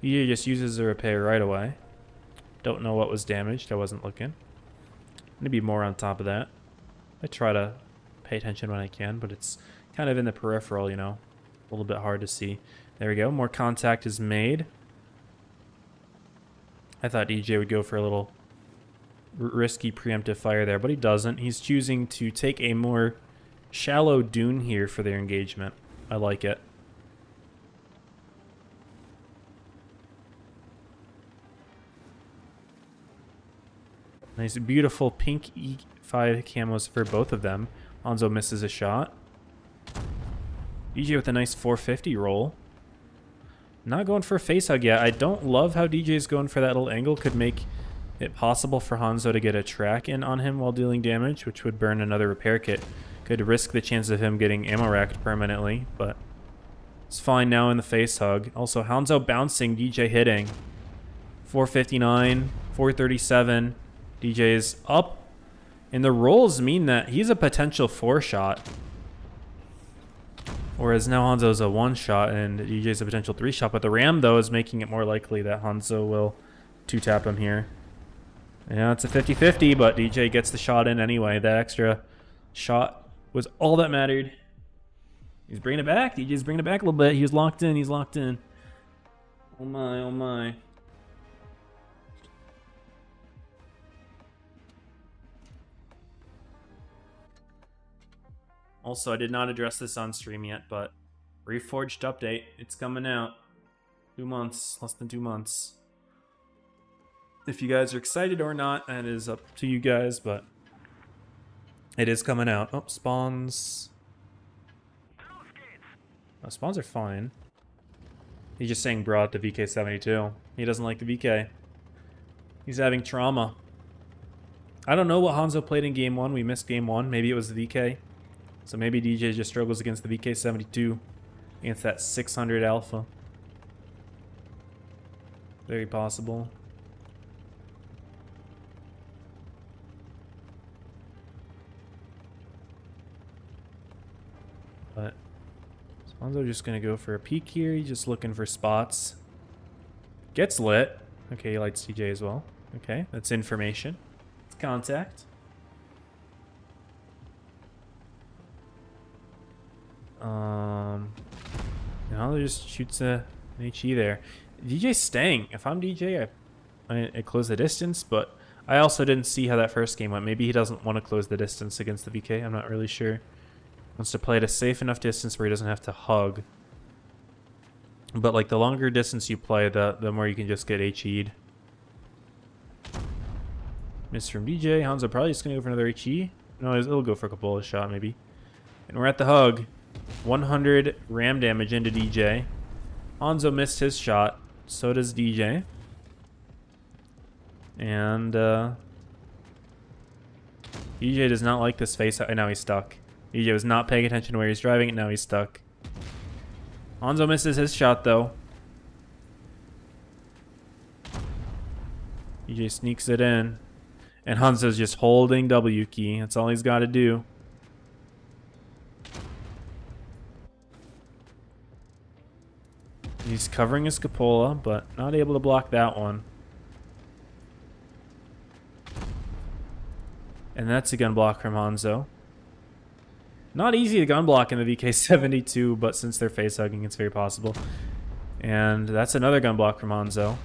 He just uses the repair right away. Don't know what was damaged. I wasn't looking. Maybe more on top of that. I try to pay attention when I can, but it's kind of in the peripheral, you know. A little bit hard to see. There we go. More contact is made. I thought DJ would go for a little risky preemptive fire there, but he doesn't. He's choosing to take a more shallow dune here for their engagement. I like it. Nice, beautiful pink E5 camos for both of them. Hanzo misses a shot. DJ with a nice 450 roll. Not going for a face hug yet. I don't love how DJ is going for that little angle. Could make it possible for Hanzo to get a track in on him while dealing damage, which would burn another repair kit. Could risk the chance of him getting ammo racked permanently, but it's fine now in the face hug. Also, Hanzo bouncing, DJ hitting. 459, 437. DJ is up, and the rolls mean that he's a potential 4-shot. Whereas now Hanzo's a 1-shot and DJ's a potential 3-shot, but the Ram, though, is making it more likely that Hanzo will 2-tap him here. Yeah, it's a 50-50, but DJ gets the shot in anyway. That extra shot was all that mattered. He's bringing it back. DJ's bringing it back a little bit. He was locked in. He's locked in. Oh my, oh my. Also, I did not address this on stream yet, but Reforged update. It's coming out. 2 months. Less than 2 months. If you guys are excited or not, that is up to you guys, but it is coming out. Oh, spawns. Oh, spawns are fine. He's just saying brought the VK-72. He doesn't like the VK. He's having trauma. I don't know what Hanzo played in game 1. We missed game 1. Maybe it was the VK. So maybe DJ just struggles against the VK-72. Against that 600 alpha. Very possible. But Hanzo just gonna go for a peek here. He's just looking for spots. Gets lit. Okay, he lights DJ as well. Okay, that's information. It's contact. Hanzo just shoots an HE there. DJ's staying. If I'm DJ, I close the distance, but I also didn't see how that first game went. Maybe he doesn't want to close the distance against the VK. I'm not really sure. Wants to play at a safe enough distance where he doesn't have to hug. But like the longer distance you play, the more you can just get HE'd. Miss from DJ. Hanzo probably just going to go for another HE. No, it'll go for a Capola shot maybe. And we're at the hug. 100 ram damage into DJ. Hanzo missed his shot. So does DJ. And DJ does not like this face. Now he's stuck. DJ was not paying attention to where he's driving, and now he's stuck. Hanzo misses his shot, though. DJ sneaks it in. And Hanzo's just holding W key. That's all he's got to do. He's covering his cupola, but not able to block that one. And that's a gun block from Hanzo. Not easy to gun block in the VK-72, but since they're face hugging, it's very possible. And that's another gun block from Hanzo.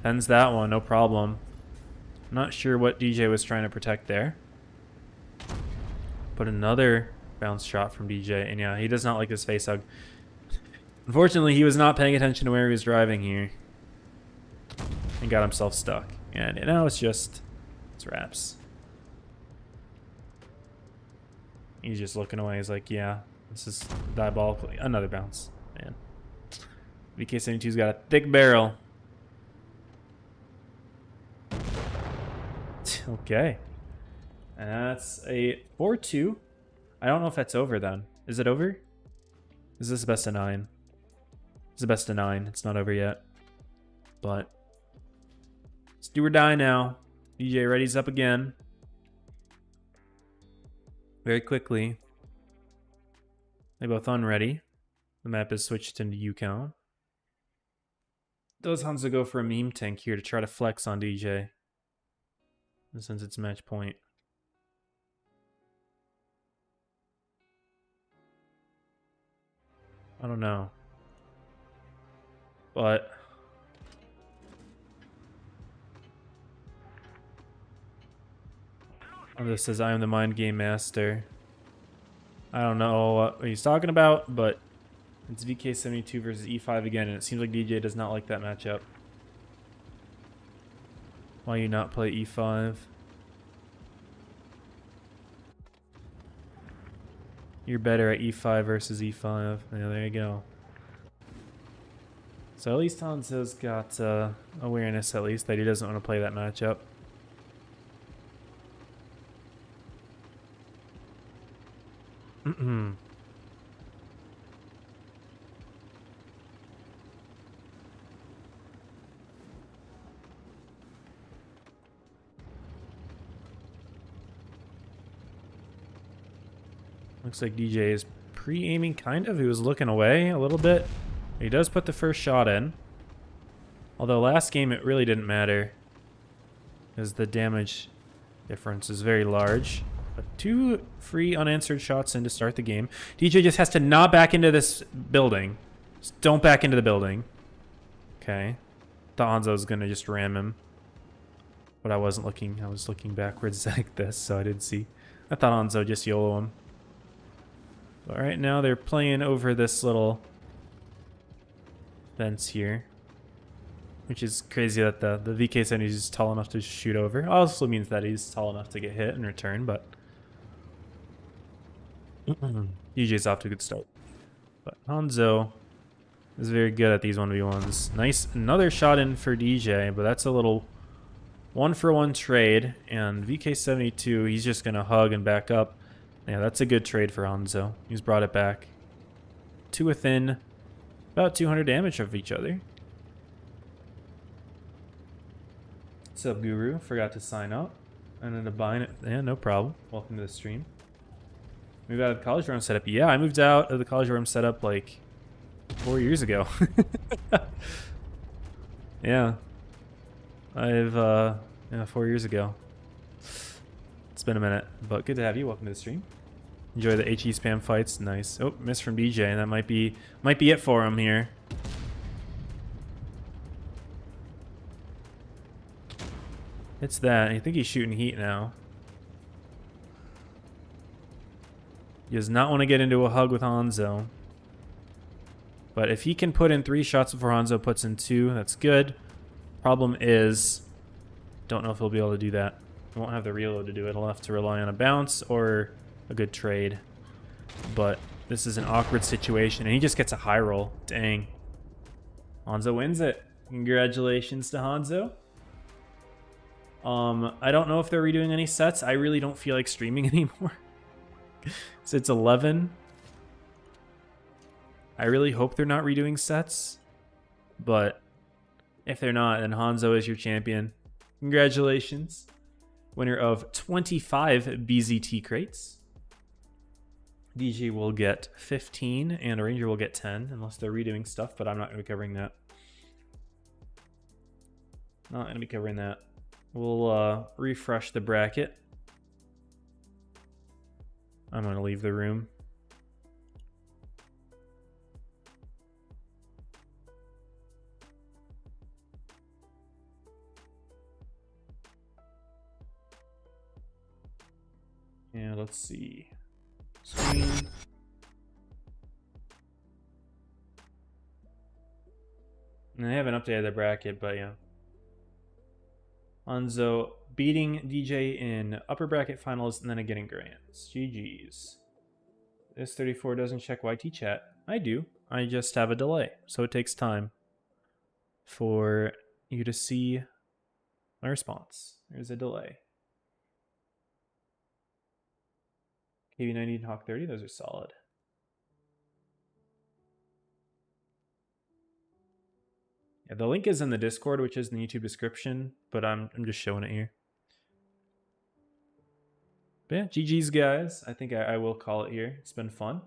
Ends that one, no problem. Not sure what DJ was trying to protect there. But another bounce shot from DJ, and yeah, he does not like this face hug. Unfortunately, he was not paying attention to where he was driving here. And got himself stuck. And now it's wraps. He's just looking away. He's like, yeah, this is diabolical. Another bounce. Man. VK-72's got a thick barrel. Okay. And that's a 4-2. I don't know if that's over then. Is it over? Is this best of 9? It's a best of 9. It's not over yet. But it's do or die now. DJ readies up again. Very quickly. They both unready. The map is switched into U-count. Does Hanzo go for a meme tank here to try to flex on DJ? And since it's match point. I don't know. But this says, I am the mind game master. I don't know what he's talking about, but it's VK-72 versus E5 again, and it seems like DJ does not like that matchup. Why you not play E5? You're better at E5 versus E5. Yeah, there you go. So at least Hanzo's got awareness, at least, that he doesn't want to play that matchup. Looks like DJ is pre-aiming, kind of. He was looking away a little bit. He does put the first shot in. Although last game it really didn't matter, because the damage difference is very large. But 2 free unanswered shots in to start the game. DJ just has to not back into this building. Just don't back into the building. Okay. Thought Hanzo was going to just ram him. But I wasn't looking. I was looking backwards like this, so I didn't see. I thought Hanzo just YOLO him. But right now they're playing over this little fence here. Which is crazy that the VK-70 is tall enough to shoot over. Also means that he's tall enough to get hit in return, but DJ's off to a good start. But Hanzo is very good at these 1v1s. Nice, another shot in for DJ, but that's a little 1-for-1 trade. And VK-72, he's just going to hug and back up. Yeah, that's a good trade for Hanzo. He's brought it back. 2 within about 200 damage of each other. What's up, Guru? Forgot to sign up. I ended up buying it. Yeah, no problem. Welcome to the stream. Moved out of the college room setup. Yeah, I moved out of the college room setup like 4 years ago. Yeah. Yeah, 4 years ago. It's been a minute, but good to have you. Welcome to the stream. Enjoy the HE spam fights. Nice. Oh, miss from DJ, and that might be it for him here. It's that. I think he's shooting heat now. He does not want to get into a hug with Hanzo. But if he can put in 3 shots before Hanzo puts in 2, that's good. Problem is, don't know if he'll be able to do that. won't have the reload to do it. I'll have to rely on a bounce or a good trade. But this is an awkward situation, and he just gets a high roll. Dang. Hanzo wins it. Congratulations to Hanzo. I don't know if they're redoing any sets. I really don't feel like streaming anymore. So it's 11. I really hope they're not redoing sets. But if they're not, then Hanzo is your champion. Congratulations. Winner of 25 BZT crates. DJ will get 15 and a Ranger will get 10 unless they're redoing stuff, but I'm not going to be covering that. Not going to be covering that. We'll refresh the bracket. I'm going to leave the room. And let's see. Screen. And they haven't updated the bracket, but yeah. Hanzo beating DJ in upper bracket finals and then again in grands. GG's. This 34 doesn't check YT chat. I do. I just have a delay, so it takes time for you to see my response. There's a delay. KB90 and Hawk 30, those are solid. Yeah, the link is in the Discord, which is in the YouTube description, but I'm just showing it here. But yeah, GG's guys. I think I will call it here. It's been fun.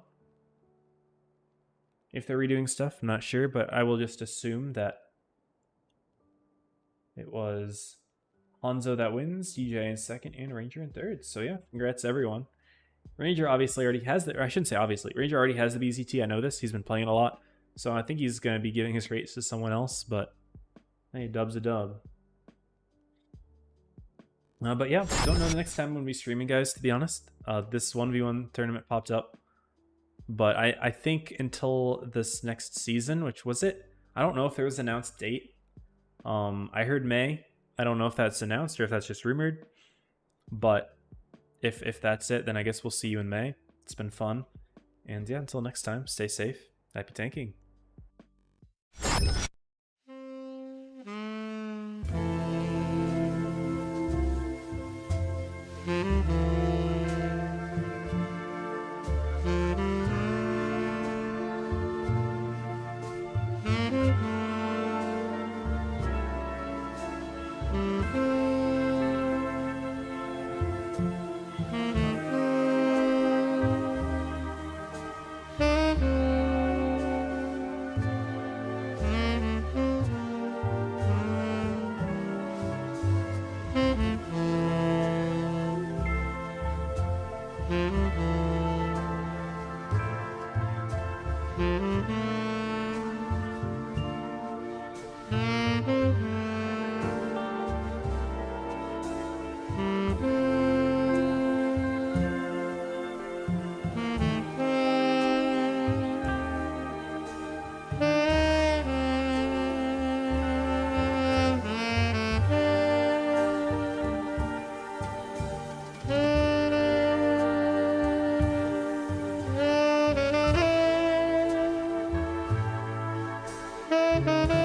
If they're redoing stuff, I'm not sure, but I will just assume that it was Hanzo that wins, DJ in second, and Ranger in third. So yeah, congrats everyone. Ranger obviously already has the, or I shouldn't say obviously, Ranger already has the BZT. I know this. He's been playing it a lot. So I think he's going to be giving his rates to someone else, but hey, dub's a dub. But yeah, don't know the next time when we streaming, guys, to be honest. This 1v1 tournament popped up. But I think until this next season, which was it? I don't know if there was an announced date. I heard May. I don't know if that's announced or if that's just rumored. But if that's it, then I guess we'll see you in May. It's been fun. And yeah, until next time, stay safe. Happy tanking. Thank you.